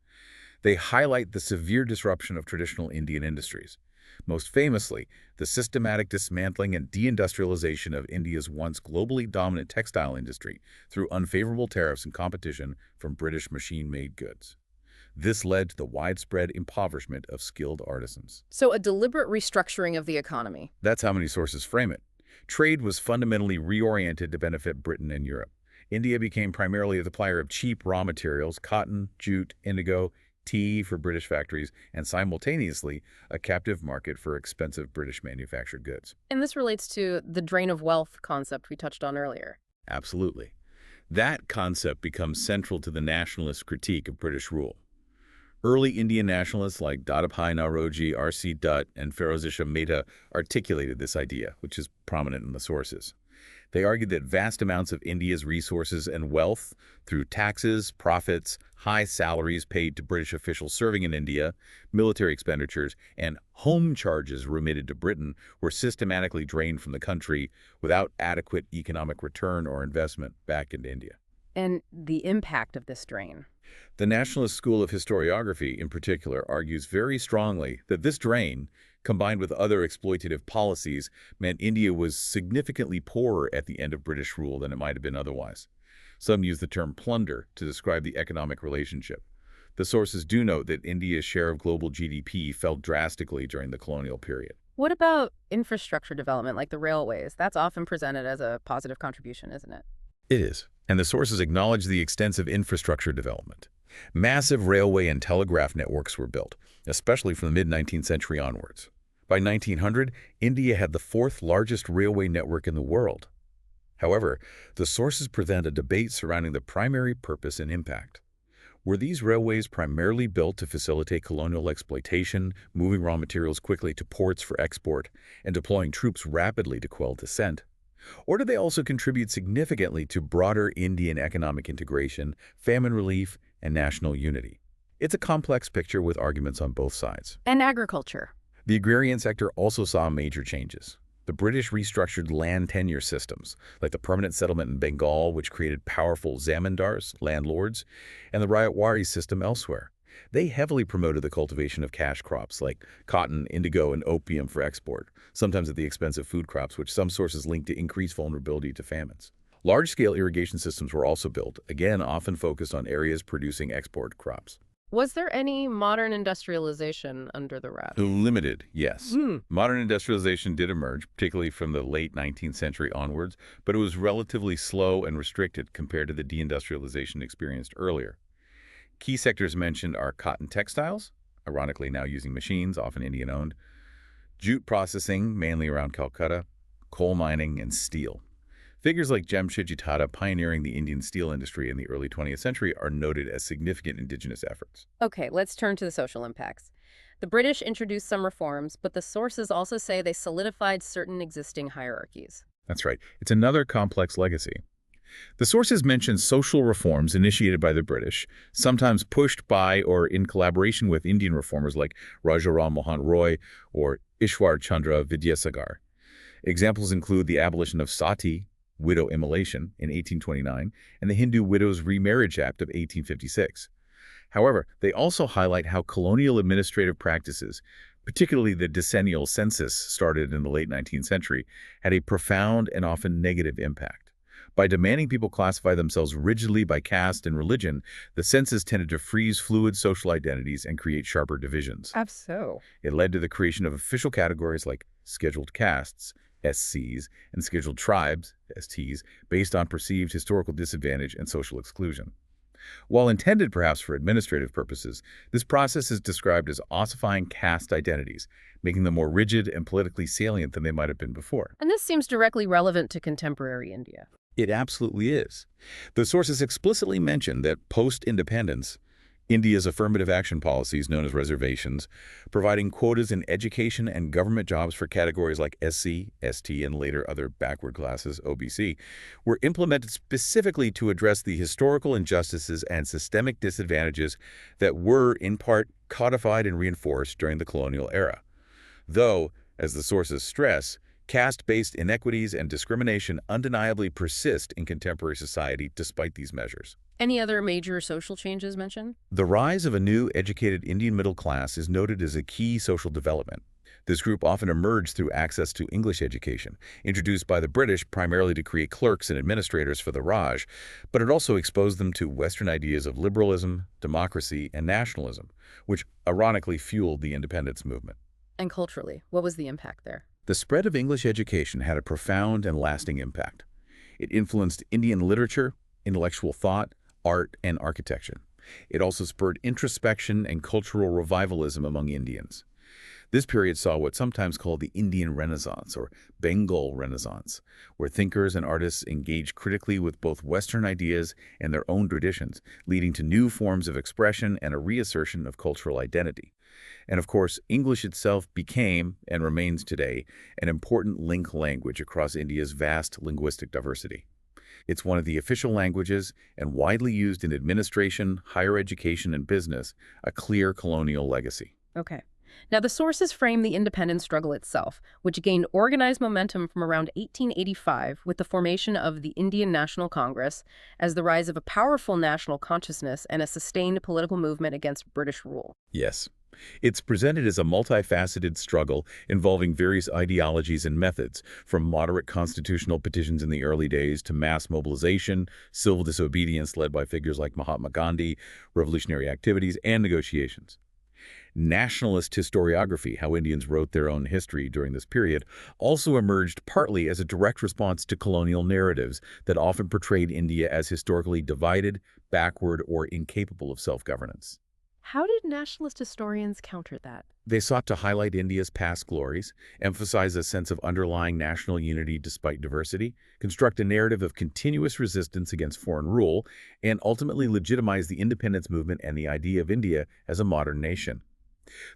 They highlight the severe disruption of traditional Indian industries. Most famously, the systematic dismantling and deindustrialization of India's once globally dominant textile industry through unfavorable tariffs and competition from British machine-made goods. This led to the widespread impoverishment of skilled artisans. So a deliberate restructuring of the economy. That's how many sources frame it. Trade was fundamentally reoriented to benefit Britain and Europe. India became primarily a supplier of cheap raw materials, cotton, jute, indigo, tea for British factories, and simultaneously a captive market for expensive British manufactured goods. And this relates to the drain of wealth concept we touched on earlier. Absolutely. That concept becomes central to the nationalist critique of British rule. Early Indian nationalists like Dadabhai Naoroji, R.C. Dutt, and Ferozeshah Mehta articulated this idea, which is prominent in the sources. They argued that vast amounts of India's resources and wealth, through taxes, profits, high salaries paid to British officials serving in India, military expenditures, and home charges remitted to Britain, were systematically drained from the country without adequate economic return or investment back into India. And the impact of this drain. The Nationalist School of Historiography, in particular, argues very strongly that this drain, combined with other exploitative policies, meant India was significantly poorer at the end of British rule than it might have been otherwise. Some use the term plunder to describe the economic relationship. The sources do note that India's share of global GDP fell drastically during the colonial period. What about infrastructure development, like the railways? That's often presented as a positive contribution, isn't it? It is, and the sources acknowledge the extensive infrastructure development. Massive railway and telegraph networks were built, especially from the mid-19th century onwards. By 1900, India had the fourth largest railway network in the world. However, the sources present a debate surrounding the primary purpose and impact. Were these railways primarily built to facilitate colonial exploitation, moving raw materials quickly to ports for export, and deploying troops rapidly to quell dissent? Or did they also contribute significantly to broader Indian economic integration, famine relief, and national unity? It's a complex picture with arguments on both sides. And agriculture. The agrarian sector also saw major changes. The British restructured land tenure systems, like the permanent settlement in Bengal, which created powerful zamindars, landlords, and the Rayatwari system elsewhere. They heavily promoted the cultivation of cash crops like cotton, indigo, and opium for export, sometimes at the expense of food crops, which some sources link to increased vulnerability to famines. Large-scale irrigation systems were also built, again often focused on areas producing export crops. Was there any modern industrialization under the Raj? Limited, yes. Modern industrialization did emerge, particularly from the late 19th century onwards, but it was relatively slow and restricted compared to the deindustrialization experienced earlier. Key sectors mentioned are cotton textiles, ironically now using machines, often Indian-owned, jute processing, mainly around Calcutta, coal mining, and steel. Figures like Jamshedji Tata pioneering the Indian steel industry in the early 20th century are noted as significant indigenous efforts. Okay, let's turn to the social impacts. The British introduced some reforms, but the sources also say they solidified certain existing hierarchies. That's right. It's another complex legacy. The sources mention social reforms initiated by the British, sometimes pushed by or in collaboration with Indian reformers like Rajaram Mohan Roy or Ishwar Chandra Vidyasagar. Examples include the abolition of sati, widow immolation, in 1829, and the Hindu Widows' Remarriage Act of 1856. However, they also highlight how colonial administrative practices, particularly the decennial census started in the late 19th century, had a profound and often negative impact. By demanding people classify themselves rigidly by caste and religion, the census tended to freeze fluid social identities and create sharper divisions. So. It led to the creation of official categories like scheduled castes, SCs, and scheduled tribes, STs, based on perceived historical disadvantage and social exclusion. While intended perhaps for administrative purposes, this process is described as ossifying caste identities, making them more rigid and politically salient than they might have been before. And this seems directly relevant to contemporary India. It absolutely is. The sources explicitly mention that post-independence, India's affirmative action policies, known as reservations, providing quotas in education and government jobs for categories like SC, ST, and later other backward classes, OBC, were implemented specifically to address the historical injustices and systemic disadvantages that were, in part, codified and reinforced during the colonial era. Though, as the sources stress, caste-based inequities and discrimination undeniably persist in contemporary society despite these measures. Any other major social changes mentioned? The rise of a new educated Indian middle class is noted as a key social development. This group often emerged through access to English education, introduced by the British primarily to create clerks and administrators for the Raj, but it also exposed them to Western ideas of liberalism, democracy, and nationalism, which ironically fueled the independence movement. And culturally, what was the impact there? The spread of English education had a profound and lasting impact. It influenced Indian literature, intellectual thought, art, and architecture. It also spurred introspection and cultural revivalism among Indians. This period saw what's sometimes called the Indian Renaissance or Bengal Renaissance, where thinkers and artists engaged critically with both Western ideas and their own traditions, leading to new forms of expression and a reassertion of cultural identity. And of course, English itself became, and remains today, an important link language across India's vast linguistic diversity. It's one of the official languages and widely used in administration, higher education, and business, a clear colonial legacy. Okay. Now, the sources frame the independence struggle itself, which gained organized momentum from around 1885 with the formation of the Indian National Congress, as the rise of a powerful national consciousness and a sustained political movement against British rule. Yes. It's presented as a multifaceted struggle involving various ideologies and methods, from moderate constitutional petitions in the early days to mass mobilization, civil disobedience led by figures like Mahatma Gandhi, revolutionary activities, and negotiations. Nationalist historiography, how Indians wrote their own history during this period, also emerged partly as a direct response to colonial narratives that often portrayed India as historically divided, backward, or incapable of self-governance. How did nationalist historians counter that? They sought to highlight India's past glories, emphasize a sense of underlying national unity despite diversity, construct a narrative of continuous resistance against foreign rule, and ultimately legitimize the independence movement and the idea of India as a modern nation.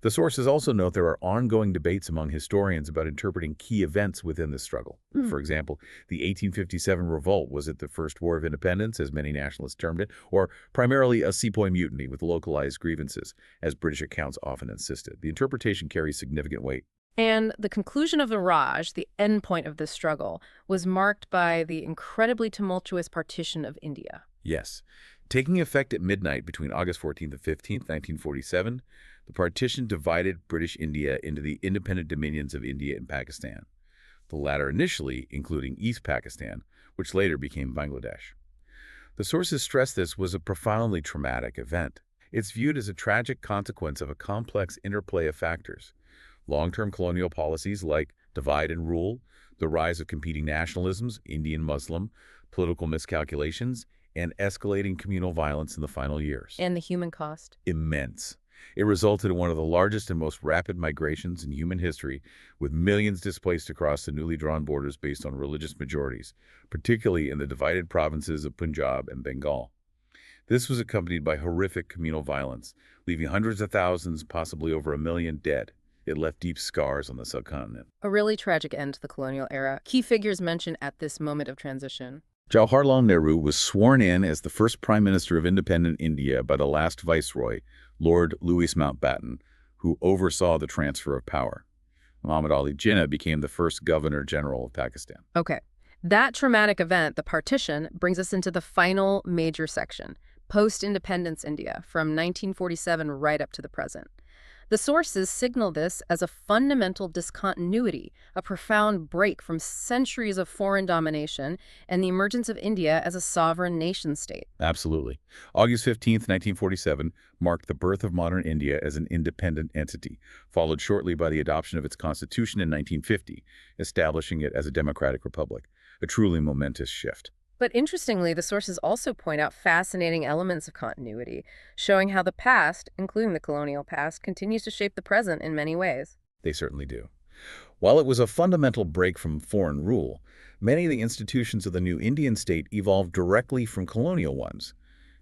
The sources also note there are ongoing debates among historians about interpreting key events within this struggle. For example, the 1857 revolt, was it the First War of Independence, as many nationalists termed it, or primarily a sepoy mutiny with localized grievances, as British accounts often insisted? The interpretation carries significant weight. And the conclusion of the Raj, the endpoint of this struggle, was marked by the incredibly tumultuous partition of India. Yes. Taking effect at midnight between August 14th and 15th, 1947, the partition divided British India into the independent dominions of India and Pakistan, the latter initially including East Pakistan, which later became Bangladesh. The sources stress this was a profoundly traumatic event. It's viewed as a tragic consequence of a complex interplay of factors: long-term colonial policies like divide and rule, the rise of competing nationalisms, Indian Muslim, political miscalculations, and escalating communal violence in the final years. And the human cost? Immense. It resulted in one of the largest and most rapid migrations in human history, with millions displaced across the newly drawn borders based on religious majorities, particularly in the divided provinces of Punjab and Bengal. This was accompanied by horrific communal violence, leaving hundreds of thousands, possibly over 1 million, dead. It left deep scars on the subcontinent. A really tragic end to the colonial era. Key figures mentioned at this moment of transition. Jawaharlal Nehru was sworn in as the first Prime Minister of independent India by the last Viceroy, Lord Louis Mountbatten, who oversaw the transfer of power. Muhammad Ali Jinnah became the first Governor General of Pakistan. Okay. That traumatic event, the partition, brings us into the final major section, post-independence India, from 1947 right up to the present. The sources signal this as a fundamental discontinuity, a profound break from centuries of foreign domination, and the emergence of India as a sovereign nation-state. Absolutely. August 15th, 1947 marked the birth of modern India as an independent entity, followed shortly by the adoption of its constitution in 1950, establishing it as a democratic republic, a truly momentous shift. But interestingly, the sources also point out fascinating elements of continuity, showing how the past, including the colonial past, continues to shape the present in many ways. They certainly do. While it was a fundamental break from foreign rule, many of the institutions of the new Indian state evolved directly from colonial ones.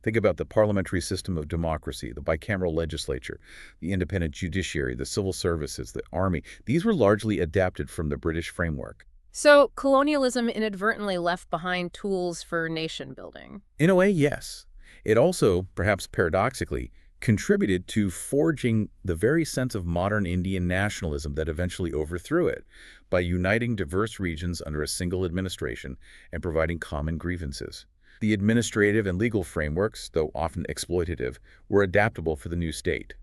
Think about the parliamentary system of democracy, the bicameral legislature, the independent judiciary, the civil services, the army. These were largely adapted from the British framework. So colonialism inadvertently left behind tools for nation building. In a way, yes. It also, perhaps paradoxically, contributed to forging the very sense of modern Indian nationalism that eventually overthrew it by uniting diverse regions under a single administration and providing common grievances. The administrative and legal frameworks, though often exploitative, were adaptable for the new state.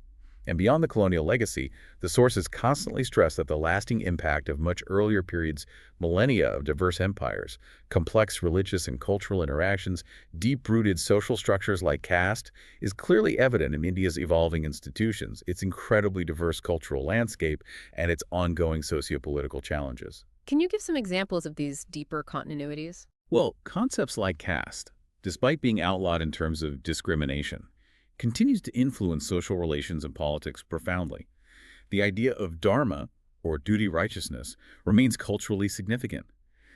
And beyond the colonial legacy, the sources constantly stress that the lasting impact of much earlier periods, millennia of diverse empires, complex religious and cultural interactions, deep-rooted social structures like caste, is clearly evident in India's evolving institutions, its incredibly diverse cultural landscape, and its ongoing socio-political challenges. Can you give some examples of these deeper continuities? Well, concepts like caste, despite being outlawed in terms of discrimination, continues to influence social relations and politics profoundly. The idea of dharma, or duty righteousness, remains culturally significant.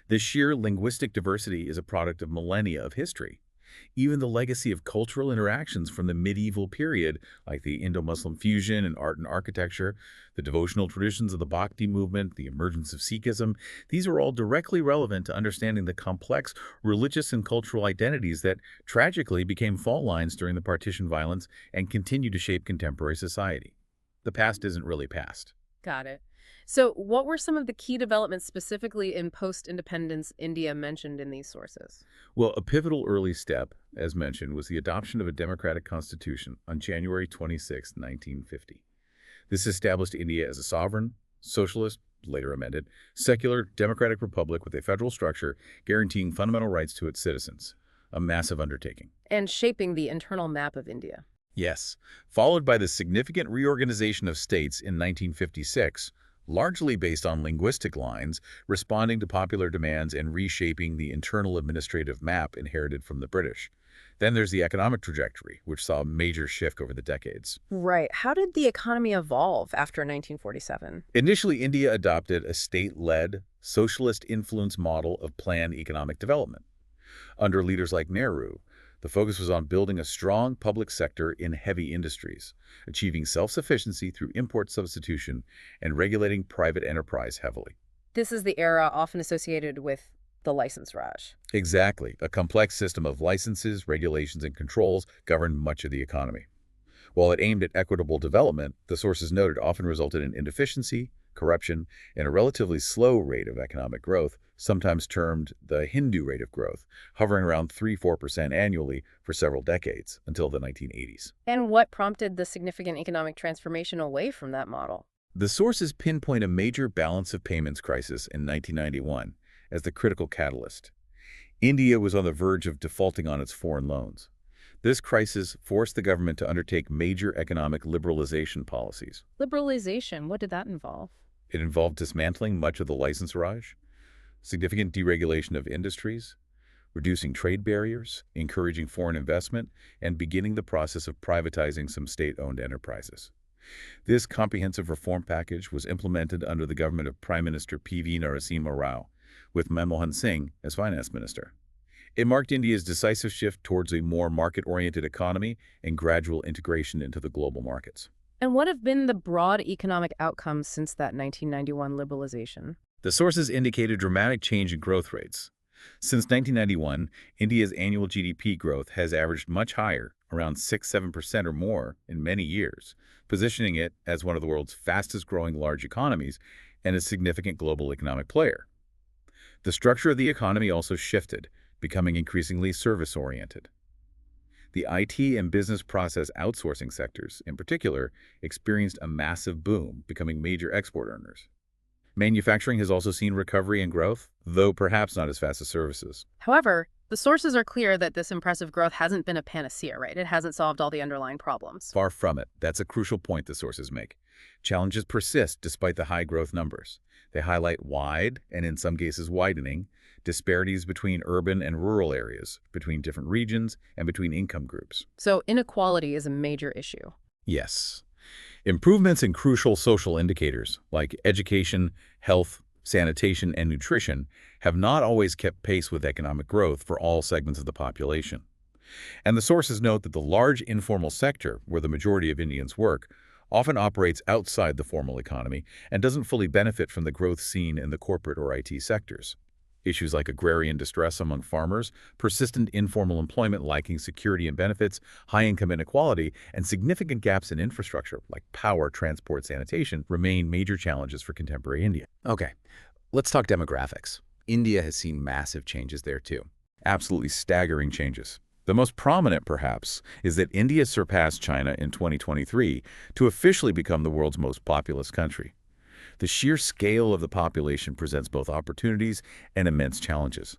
This sheer linguistic diversity is a product of millennia of history. Even the legacy of cultural interactions from the medieval period, like the Indo-Muslim fusion in art and architecture, the devotional traditions of the Bhakti movement, the emergence of Sikhism, these are all directly relevant to understanding the complex religious and cultural identities that tragically became fault lines during the partition violence and continue to shape contemporary society. The past isn't really past. Got it. So what were some of the key developments specifically in post-independence India mentioned in these sources? Well, a pivotal early step, as mentioned, was the adoption of a democratic constitution on January 26, 1950. This established India as a sovereign, socialist, later amended, secular, democratic republic with a federal structure guaranteeing fundamental rights to its citizens. A massive undertaking. And shaping the internal map of India. Yes, followed by the significant reorganization of states in 1956, largely based on linguistic lines, responding to popular demands and reshaping the internal administrative map inherited from the British. Then there's the economic trajectory, which saw a major shift over the decades. Right. How did the economy evolve after 1947? Initially, India adopted a state-led, socialist-influenced model of planned economic development. Under leaders like Nehru, the focus was on building a strong public sector in heavy industries, achieving self-sufficiency through import substitution, and regulating private enterprise heavily. This is the era often associated with the license Raj. Exactly. A complex system of licenses, regulations, and controls governed much of the economy. While it aimed at equitable development, the sources noted often resulted in inefficiency, corruption, and a relatively slow rate of economic growth, sometimes termed the Hindu rate of growth, hovering around 3–4% annually for several decades until the 1980s. And what prompted the significant economic transformation away from that model? The sources pinpoint a major balance of payments crisis in 1991 as the critical catalyst. India was on the verge of defaulting on its foreign loans. This crisis forced the government to undertake major economic liberalization policies. Liberalization, what did that involve? It involved dismantling much of the license Raj, significant deregulation of industries, reducing trade barriers, encouraging foreign investment, and beginning the process of privatizing some state-owned enterprises. This comprehensive reform package was implemented under the government of Prime Minister P.V. Narasimha Rao, with Manmohan Singh as finance minister. It marked India's decisive shift towards a more market-oriented economy and gradual integration into the global markets. And what have been the broad economic outcomes since that 1991 liberalization? The sources indicate a dramatic change in growth rates. Since 1991, India's annual GDP growth has averaged much higher, around 6–7% or more in many years, positioning it as one of the world's fastest-growing large economies and a significant global economic player. The structure of the economy also shifted, becoming increasingly service-oriented. The IT and business process outsourcing sectors, in particular, experienced a massive boom, becoming major export earners. Manufacturing has also seen recovery and growth, though perhaps not as fast as services. However, the sources are clear that this impressive growth hasn't been a panacea, right? It hasn't solved all the underlying problems. Far from it. That's a crucial point the sources make. Challenges persist despite the high growth numbers. They highlight wide, and in some cases widening, disparities between urban and rural areas, between different regions, and between income groups. So inequality is a major issue. Yes. Improvements in crucial social indicators like education, health, sanitation, and nutrition have not always kept pace with economic growth for all segments of the population. And the sources note that the large informal sector, where the majority of Indians work, often operates outside the formal economy and doesn't fully benefit from the growth seen in the corporate or IT sectors. Issues like agrarian distress among farmers, persistent informal employment lacking security and benefits, high income inequality, and significant gaps in infrastructure like power, transport, sanitation remain major challenges for contemporary India. Okay, let's talk demographics. India has seen massive changes there too. Absolutely staggering changes. The most prominent, perhaps, is that India surpassed China in 2023 to officially become the world's most populous country. The sheer scale of the population presents both opportunities and immense challenges.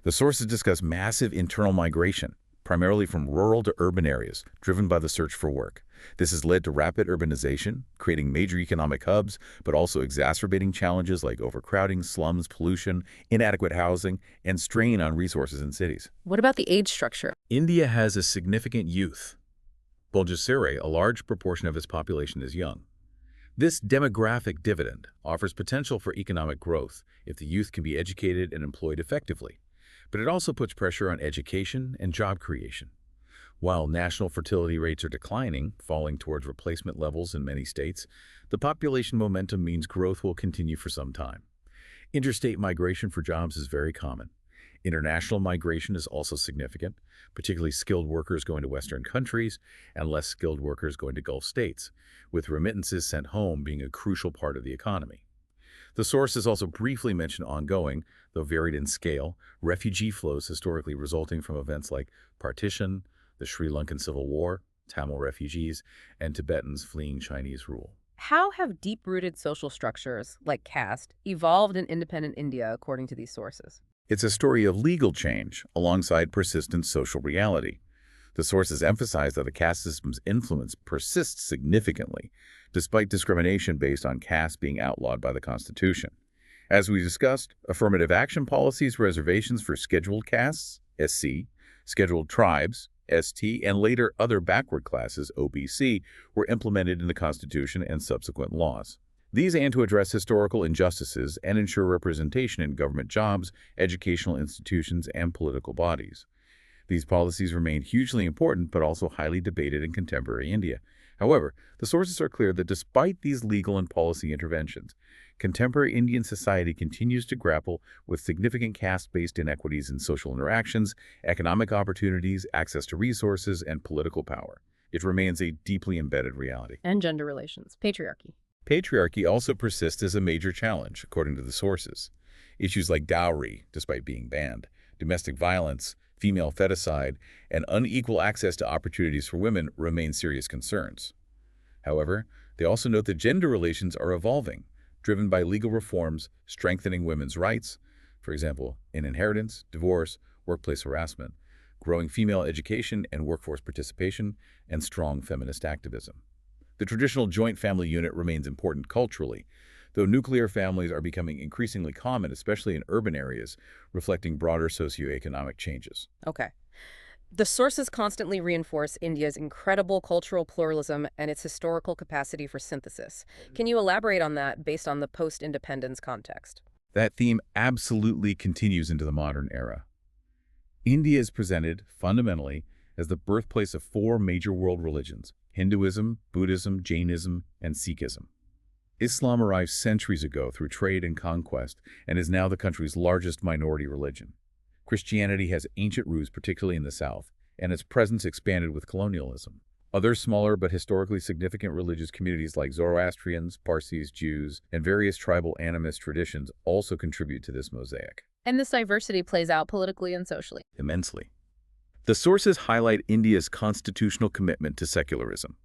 The sources discuss massive internal migration, primarily from rural to urban areas, driven by the search for work. This has led to rapid urbanization, creating major economic hubs, but also exacerbating challenges like overcrowding, slums, pollution, inadequate housing, and strain on resources in cities. What about the age structure? India has a significant youth. Bulgasare, a large proportion of its population is young. This demographic dividend offers potential for economic growth if the youth can be educated and employed effectively, but it also puts pressure on education and job creation. While national fertility rates are declining, falling towards replacement levels in many states, the population momentum means growth will continue for some time. Interstate migration for jobs is very common. International migration is also significant, particularly skilled workers going to Western countries and less skilled workers going to Gulf states, with remittances sent home being a crucial part of the economy. The sources also briefly mention ongoing, though varied in scale, refugee flows historically resulting from events like partition, the Sri Lankan Civil War, Tamil refugees, and Tibetans fleeing Chinese rule. How have deep-rooted social structures, like caste, evolved in independent India according to these sources? It's a story of legal change alongside persistent social reality. The sources emphasize that the caste system's influence persists significantly, despite discrimination based on caste being outlawed by the Constitution. As we discussed, affirmative action policies, reservations for scheduled castes, SC, scheduled tribes, ST, and later other backward classes, OBC, were implemented in the Constitution and subsequent laws. These aim to address historical injustices and ensure representation in government jobs, educational institutions, and political bodies. These policies remain hugely important but also highly debated in contemporary India. However, the sources are clear that despite these legal and policy interventions, contemporary Indian society continues to grapple with significant caste-based inequities in social interactions, economic opportunities, access to resources, and political power. It remains a deeply embedded reality. And gender relations, patriarchy. Patriarchy also persists as a major challenge, according to the sources. Issues like dowry, despite being banned, domestic violence, female feticide, and unequal access to opportunities for women remain serious concerns. However, they also note that gender relations are evolving, driven by legal reforms strengthening women's rights, for example, in inheritance, divorce, workplace harassment, growing female education and workforce participation, and strong feminist activism. The traditional joint family unit remains important culturally, though nuclear families are becoming increasingly common, especially in urban areas, reflecting broader socioeconomic changes. Okay. The sources constantly reinforce India's incredible cultural pluralism and its historical capacity for synthesis. Can you elaborate on that based on the post-independence context? That theme absolutely continues into the modern era. India is presented, fundamentally, as the birthplace of four major world religions: Hinduism, Buddhism, Jainism, and Sikhism. Islam arrived centuries ago through trade and conquest and is now the country's largest minority religion. Christianity has ancient roots, particularly in the South, and its presence expanded with colonialism. Other smaller but historically significant religious communities like Zoroastrians, Parsis, Jews, and various tribal animist traditions also contribute to this mosaic. And this diversity plays out politically and socially. Immensely. The sources highlight India's constitutional commitment to secularism,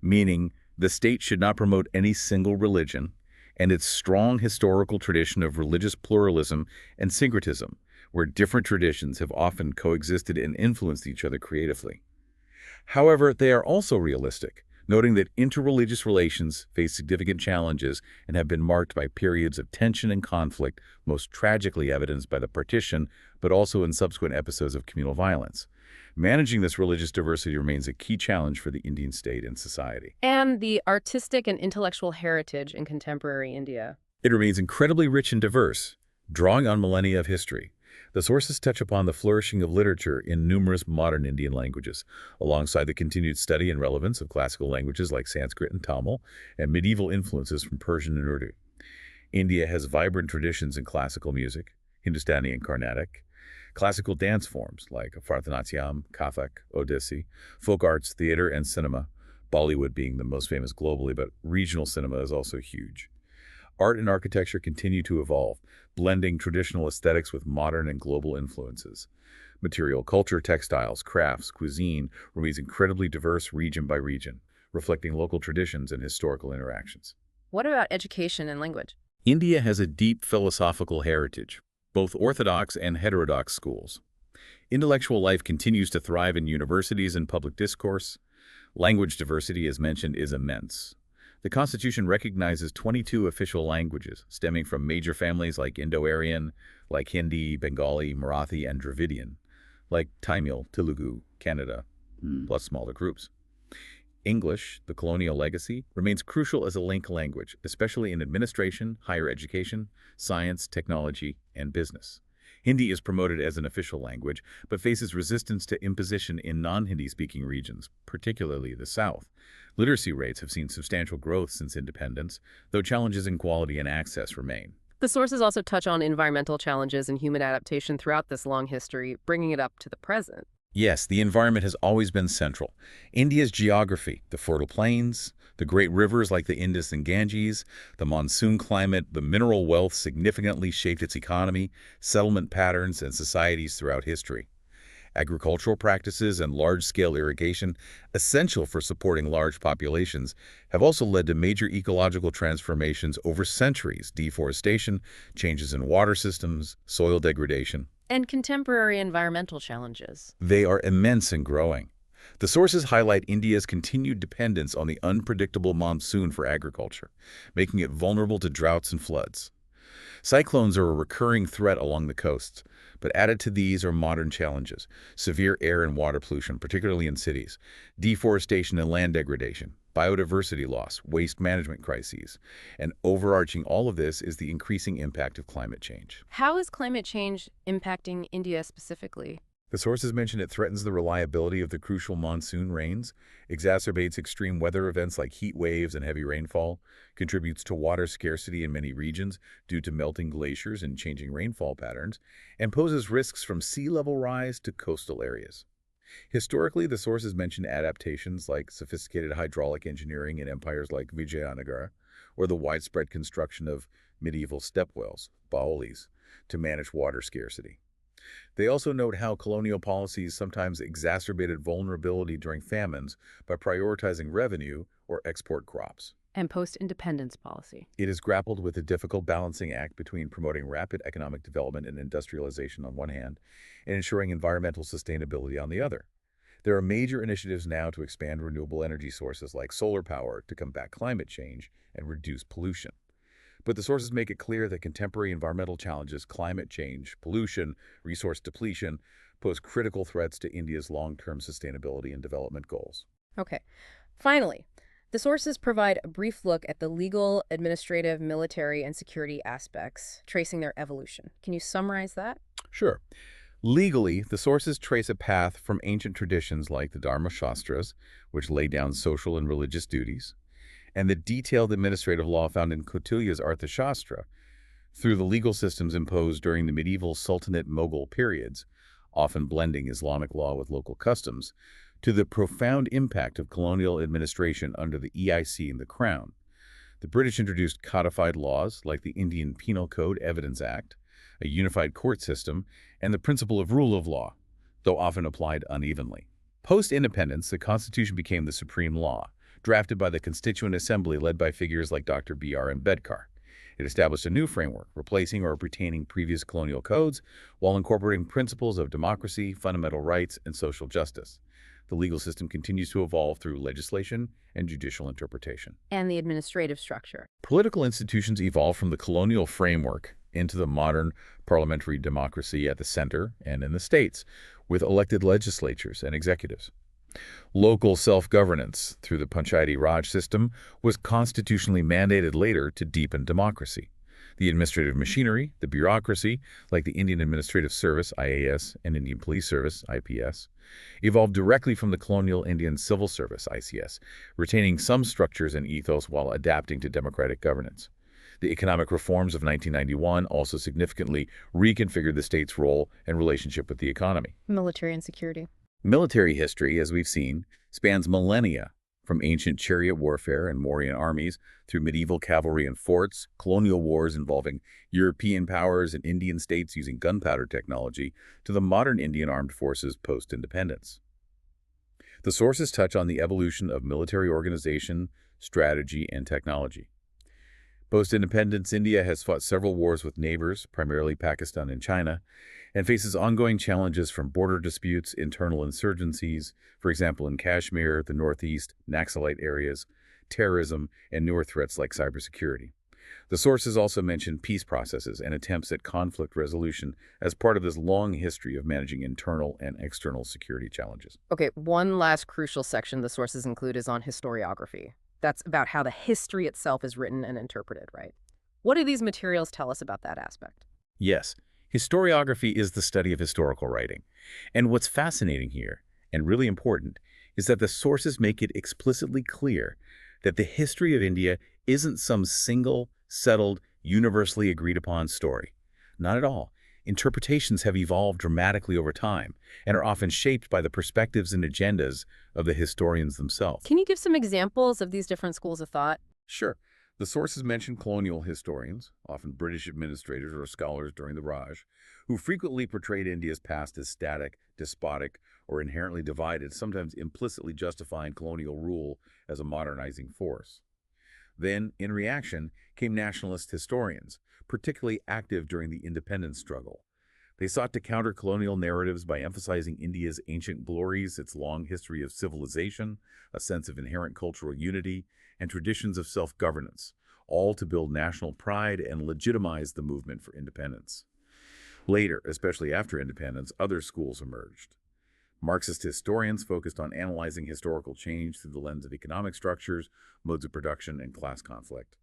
meaning the state should not promote any single religion, and its strong historical tradition of religious pluralism and syncretism, where different traditions have often coexisted and influenced each other creatively. However, they are also realistic, noting that interreligious relations face significant challenges and have been marked by periods of tension and conflict, most tragically evidenced by the partition, but also in subsequent episodes of communal violence. Managing this religious diversity remains a key challenge for the Indian state and society. And the artistic and intellectual heritage in contemporary India. It remains incredibly rich and diverse, drawing on millennia of history. The sources touch upon the flourishing of literature in numerous modern Indian languages, alongside the continued study and relevance of classical languages like Sanskrit and Tamil, and medieval influences from Persian and Urdu. India has vibrant traditions in classical music, Hindustani and Carnatic, classical dance forms like Bharatanatyam, Kathak, Odissi, folk arts, theater, and cinema, Bollywood being the most famous globally, but regional cinema is also huge. Art and architecture continue to evolve, blending traditional aesthetics with modern and global influences. Material culture, textiles, crafts, cuisine remains incredibly diverse region by region, reflecting local traditions and historical interactions. What about education and language? India has a deep philosophical heritage, both orthodox and heterodox schools. Intellectual life continues to thrive in universities and public discourse. Language diversity, as mentioned, is immense. The Constitution recognizes 22 official languages, stemming from major families like Indo-Aryan, like Hindi, Bengali, Marathi, and Dravidian, like Tamil, Telugu, Kannada, plus smaller groups. English, the colonial legacy, remains crucial as a link language, especially in administration, higher education, science, technology, and business. Hindi is promoted as an official language, but faces resistance to imposition in non-Hindi-speaking regions, particularly the South. Literacy rates have seen substantial growth since independence, though challenges in quality and access remain. The sources also touch on environmental challenges and human adaptation throughout this long history, bringing it up to the present. Yes, the environment has always been central. India's geography, the fertile plains, the great rivers like the Indus and Ganges, the monsoon climate, the mineral wealth significantly shaped its economy, settlement patterns, and societies throughout history. Agricultural practices and large-scale irrigation, essential for supporting large populations, have also led to major ecological transformations over centuries: deforestation, changes in water systems, soil degradation. And contemporary environmental challenges. They are immense and growing. The sources highlight India's continued dependence on the unpredictable monsoon for agriculture, making it vulnerable to droughts and floods. Cyclones are a recurring threat along the coasts, but added to these are modern challenges: severe air and water pollution, particularly in cities, deforestation and land degradation, biodiversity loss, waste management crises, and overarching all of this is the increasing impact of climate change. How is climate change impacting India specifically? The sources mention it threatens the reliability of the crucial monsoon rains, exacerbates extreme weather events like heat waves and heavy rainfall, contributes to water scarcity in many regions due to melting glaciers and changing rainfall patterns, and poses risks from sea level rise to coastal areas. Historically, the sources mention adaptations like sophisticated hydraulic engineering in empires like Vijayanagara, or the widespread construction of medieval stepwells, Polities, to manage water scarcity. They also note how colonial policies sometimes exacerbated vulnerability during famines by prioritizing revenue or export crops. And post-independence policy. It has grappled with a difficult balancing act between promoting rapid economic development and industrialization on one hand, and ensuring environmental sustainability on the other. There are major initiatives now to expand renewable energy sources like solar power to combat climate change and reduce pollution. But the sources make it clear that contemporary environmental challenges, climate change, pollution, resource depletion, pose critical threats to India's long-term sustainability and development goals. Okay. Finally, the sources provide a brief look at the legal, administrative, military, and security aspects, tracing their evolution. Can you summarize that? Sure. Legally, the sources trace a path from ancient traditions like the Dharma Shastras, which lay down social and religious duties, and the detailed administrative law found in Kautilya's Arthashastra, through the legal systems imposed during the medieval Sultanate Mughal periods, often blending Islamic law with local customs, to the profound impact of colonial administration under the EIC and the Crown. The British introduced codified laws like the Indian Penal Code Evidence Act, a unified court system, and the principle of rule of law, though often applied unevenly. Post-independence, the Constitution became the supreme law, drafted by the Constituent Assembly led by figures like Dr. B.R. Ambedkar. It established a new framework, replacing or retaining previous colonial codes while incorporating principles of democracy, fundamental rights, and social justice. The legal system continues to evolve through legislation and judicial interpretation. And the administrative structure. Political institutions evolve from the colonial framework into the modern parliamentary democracy at the center and in the states, with elected legislatures and executives. Local self-governance through the Panchayati Raj system was constitutionally mandated later to deepen democracy. The administrative machinery, the bureaucracy, like the Indian Administrative Service, IAS, and Indian Police Service, IPS, evolved directly from the colonial Indian Civil Service, ICS, retaining some structures and ethos while adapting to democratic governance. The economic reforms of 1991 also significantly reconfigured the state's role and relationship with the economy. Military and security. Military history, as we've seen, spans millennia, from ancient chariot warfare and Mauryan armies through medieval cavalry and forts, colonial wars involving European powers and Indian states using gunpowder technology, to the modern Indian armed forces post-independence. The sources touch on the evolution of military organization, strategy, and technology. Post-independence, India has fought several wars with neighbors, primarily Pakistan and China, and faces ongoing challenges from border disputes, internal insurgencies, for example in Kashmir, the Northeast, Naxalite areas, terrorism, and newer threats like cybersecurity. The sources also mention peace processes and attempts at conflict resolution as part of this long history of managing internal and external security challenges. Okay, one last crucial section the sources include is on historiography. That's about how the history itself is written and interpreted, right? What do these materials tell us about that aspect? Yes, historiography is the study of historical writing. And what's fascinating here, and really important, is that the sources make it explicitly clear that the history of India isn't some single, settled, universally agreed upon story. Not at all. Interpretations have evolved dramatically over time and are often shaped by the perspectives and agendas of the historians themselves. Can you give some examples of these different schools of thought? Sure. The sources mention colonial historians, often British administrators or scholars during the Raj, who frequently portrayed India's past as static, despotic, or inherently divided, sometimes implicitly justifying colonial rule as a modernizing force. Then, in reaction, came nationalist historians, particularly active during the independence struggle. They sought to counter colonial narratives by emphasizing India's ancient glories, its long history of civilization, a sense of inherent cultural unity, and traditions of self-governance, all to build national pride and legitimize the movement for independence. Later, especially after independence, other schools emerged. Marxist historians focused on analyzing historical change through the lens of economic structures, modes of production, and class conflict.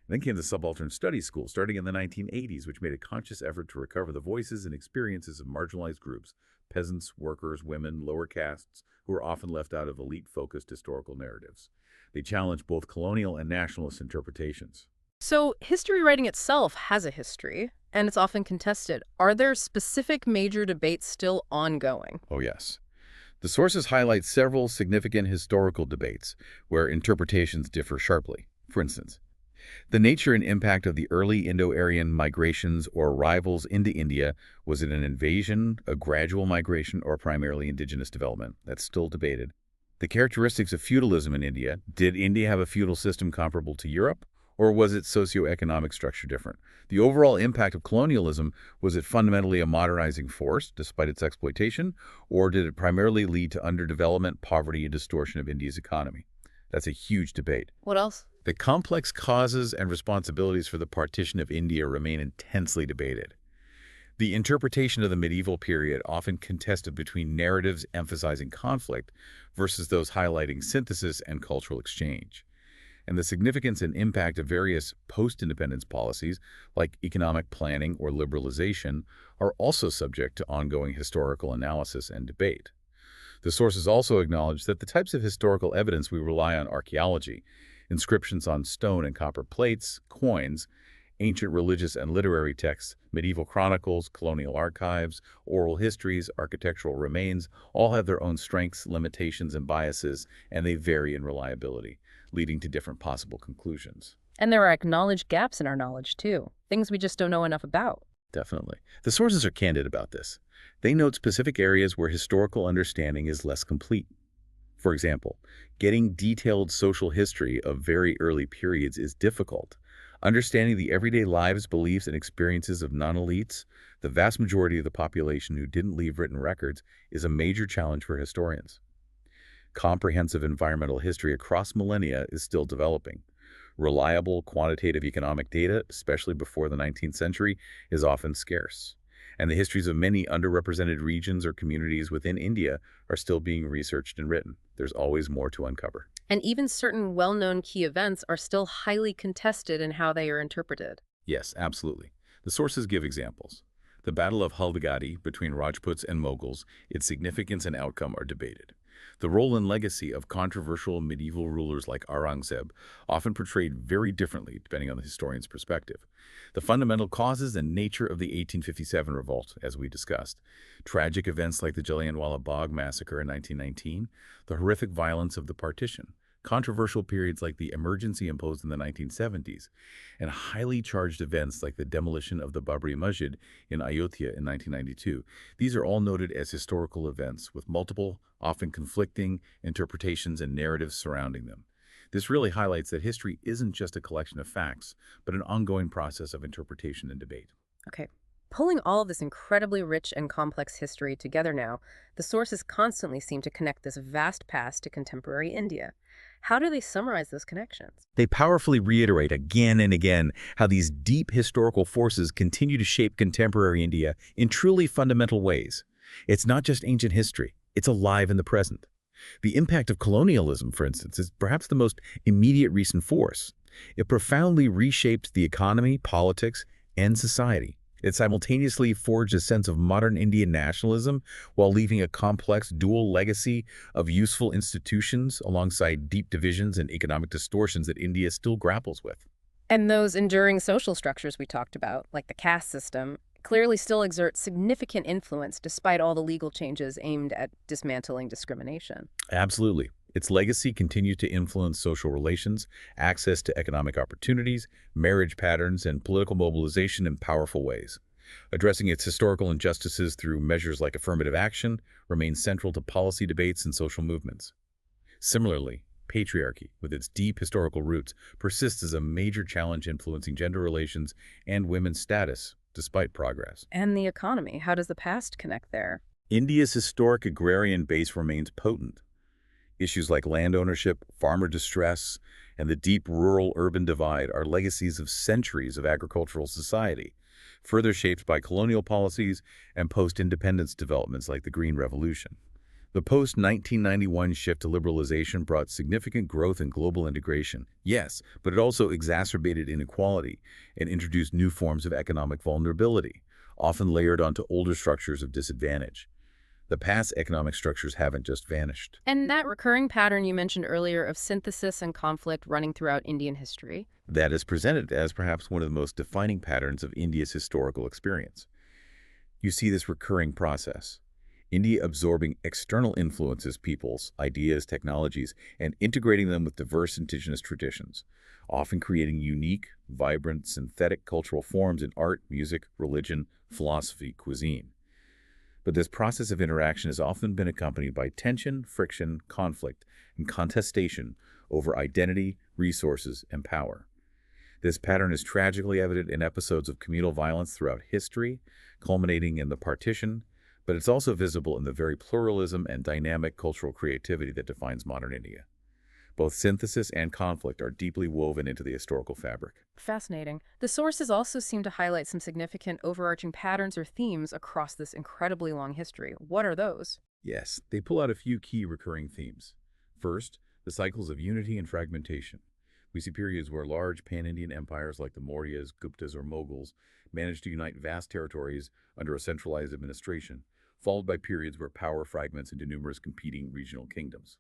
Then came the subaltern studies school, starting in the 1980s, which made a conscious effort to recover the voices and experiences of marginalized groups, peasants, workers, women, lower castes, who were often left out of elite-focused historical narratives. They challenged both colonial and nationalist interpretations. So, history writing itself has a history, and it's often contested. Are there specific major debates still ongoing? Oh, yes. The sources highlight several significant historical debates where interpretations differ sharply. For instance, the nature and impact of the early Indo-Aryan migrations or arrivals into India. Was it an invasion, a gradual migration, or primarily indigenous development? That's still debated. The characteristics of feudalism in India. Did India have a feudal system comparable to Europe, or was its socioeconomic structure different? The overall impact of colonialism. Was it fundamentally a modernizing force, despite its exploitation, or did it primarily lead to underdevelopment, poverty, and distortion of India's economy? That's a huge debate. What else? The complex causes and responsibilities for the partition of India remain intensely debated. The interpretation of the medieval period often contested between narratives emphasizing conflict versus those highlighting synthesis and cultural exchange. And the significance and impact of various post-independence policies, like economic planning or liberalization, are also subject to ongoing historical analysis and debate. The sources also acknowledge that the types of historical evidence we rely on, archaeology, inscriptions on stone and copper plates, coins, ancient religious and literary texts, medieval chronicles, colonial archives, oral histories, architectural remains, all have their own strengths, limitations, and biases, and they vary in reliability, leading to different possible conclusions. And there are acknowledged gaps in our knowledge, too. Things we just don't know enough about. Definitely. The sources are candid about this. They note specific areas where historical understanding is less complete. For example, getting detailed social history of very early periods is difficult. Understanding the everyday lives, beliefs, and experiences of non-elites, the vast majority of the population who didn't leave written records, is a major challenge for historians. Comprehensive environmental history across millennia is still developing. Reliable quantitative economic data, especially before the 19th century, is often scarce. And the histories of many underrepresented regions or communities within India are still being researched and written. There's always more to uncover. And even certain well-known key events are still highly contested in how they are interpreted. Yes, absolutely. The sources give examples. The Battle of Haldigadi between Rajputs and Mughals, its significance and outcome are debated. The role and legacy of controversial medieval rulers like Aurangzeb, often portrayed very differently depending on the historian's perspective. The fundamental causes and nature of the 1857 revolt, as we discussed. Tragic events like the Jallianwala Bagh massacre in 1919, the horrific violence of the partition, controversial periods like the emergency imposed in the 1970s, and highly charged events like the demolition of the Babri Masjid in Ayodhya in 1992. These are all noted as historical events with multiple, often conflicting interpretations and narratives surrounding them. This really highlights that history isn't just a collection of facts, but an ongoing process of interpretation and debate. Okay. Pulling all of this incredibly rich and complex history together now, the sources constantly seem to connect this vast past to contemporary India. How do they summarize those connections? They powerfully reiterate again and again how these deep historical forces continue to shape contemporary India in truly fundamental ways. It's not just ancient history, it's alive in the present. The impact of colonialism, for instance, is perhaps the most immediate recent force. It profoundly reshaped the economy, politics, and society. It simultaneously forged a sense of modern Indian nationalism while leaving a complex dual legacy of useful institutions alongside deep divisions and economic distortions that India still grapples with. And those enduring social structures we talked about, like the caste system, clearly still exert significant influence despite all the legal changes aimed at dismantling discrimination. Absolutely. Its legacy continued to influence social relations, access to economic opportunities, marriage patterns, and political mobilization in powerful ways. Addressing its historical injustices through measures like affirmative action remains central to policy debates and social movements. Similarly, patriarchy, with its deep historical roots, persists as a major challenge influencing gender relations and women's status, despite progress. And the economy, how does the past connect there? India's historic agrarian base remains potent. Issues like land ownership, farmer distress, and the deep rural-urban divide are legacies of centuries of agricultural society, further shaped by colonial policies and post-independence developments like the Green Revolution. The post-1991 shift to liberalization brought significant growth and global integration, yes, but it also exacerbated inequality and introduced new forms of economic vulnerability, often layered onto older structures of disadvantage. The past economic structures haven't just vanished. And that recurring pattern you mentioned earlier of synthesis and conflict running throughout Indian history. That is presented as perhaps one of the most defining patterns of India's historical experience. You see this recurring process. India absorbing external influences, peoples, ideas, technologies, and integrating them with diverse indigenous traditions, often creating unique, vibrant, synthetic cultural forms in art, music, religion, philosophy, cuisine. But this process of interaction has often been accompanied by tension, friction, conflict, and contestation over identity, resources, and power. This pattern is tragically evident in episodes of communal violence throughout history, culminating in the partition, but it's also visible in the very pluralism and dynamic cultural creativity that defines modern India. Both synthesis and conflict are deeply woven into the historical fabric. Fascinating. The sources also seem to highlight some significant overarching patterns or themes across this incredibly long history. What are those? Yes, they pull out a few key recurring themes. First, the cycles of unity and fragmentation. We see periods where large pan-Indian empires like the Mauryas, Guptas, or Mughals managed to unite vast territories under a centralized administration, followed by periods where power fragments into numerous competing regional kingdoms.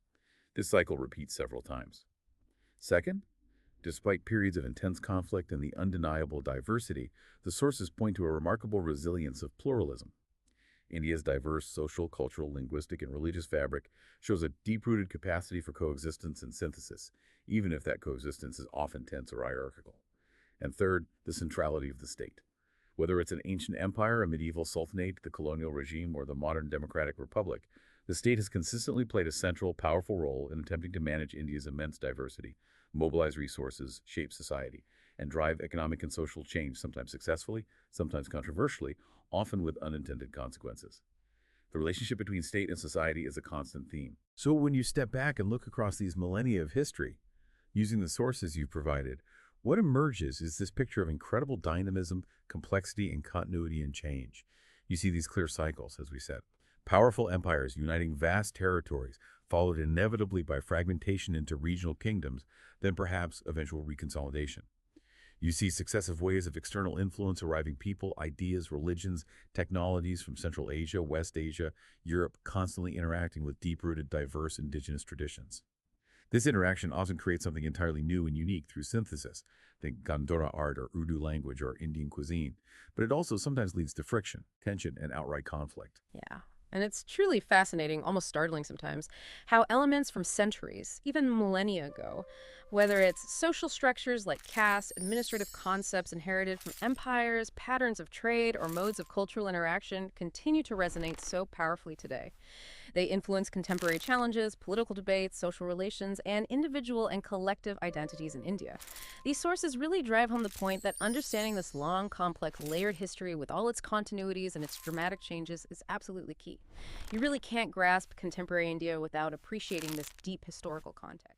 This cycle repeats several times. Second, despite periods of intense conflict and the undeniable diversity, the sources point to a remarkable resilience of pluralism. India's diverse social, cultural, linguistic, and religious fabric shows a deep-rooted capacity for coexistence and synthesis, even if that coexistence is often tense or hierarchical. And third, the centrality of the state. Whether it's an ancient empire, a medieval sultanate, the colonial regime, or the modern democratic republic, the state has consistently played a central, powerful role in attempting to manage India's immense diversity, mobilize resources, shape society, and drive economic and social change, sometimes successfully, sometimes controversially, often with unintended consequences. The relationship between state and society is a constant theme. So when you step back and look across these millennia of history, using the sources you've provided, what emerges is this picture of incredible dynamism, complexity, and continuity and change. You see these clear cycles, as we said. Powerful empires uniting vast territories, followed inevitably by fragmentation into regional kingdoms, then perhaps eventual reconsolidation. You see successive waves of external influence arriving people, ideas, religions, technologies from Central Asia, West Asia, Europe, constantly interacting with deep-rooted, diverse indigenous traditions. This interaction often creates something entirely new and unique through synthesis, think Gandhara art or Urdu language or Indian cuisine, but it also sometimes leads to friction, tension, and outright conflict. Yeah. And it's truly fascinating, almost startling sometimes, how elements from centuries, even millennia ago, Whether it's social structures like caste, administrative concepts inherited from empires, patterns of trade, or modes of cultural interaction continue to resonate so powerfully today. They influence contemporary challenges, political debates, social relations, and individual and collective identities in India. These sources really drive home the point that understanding this long, complex, layered history with all its continuities and its dramatic changes is absolutely key. You really can't grasp contemporary India without appreciating this deep historical context.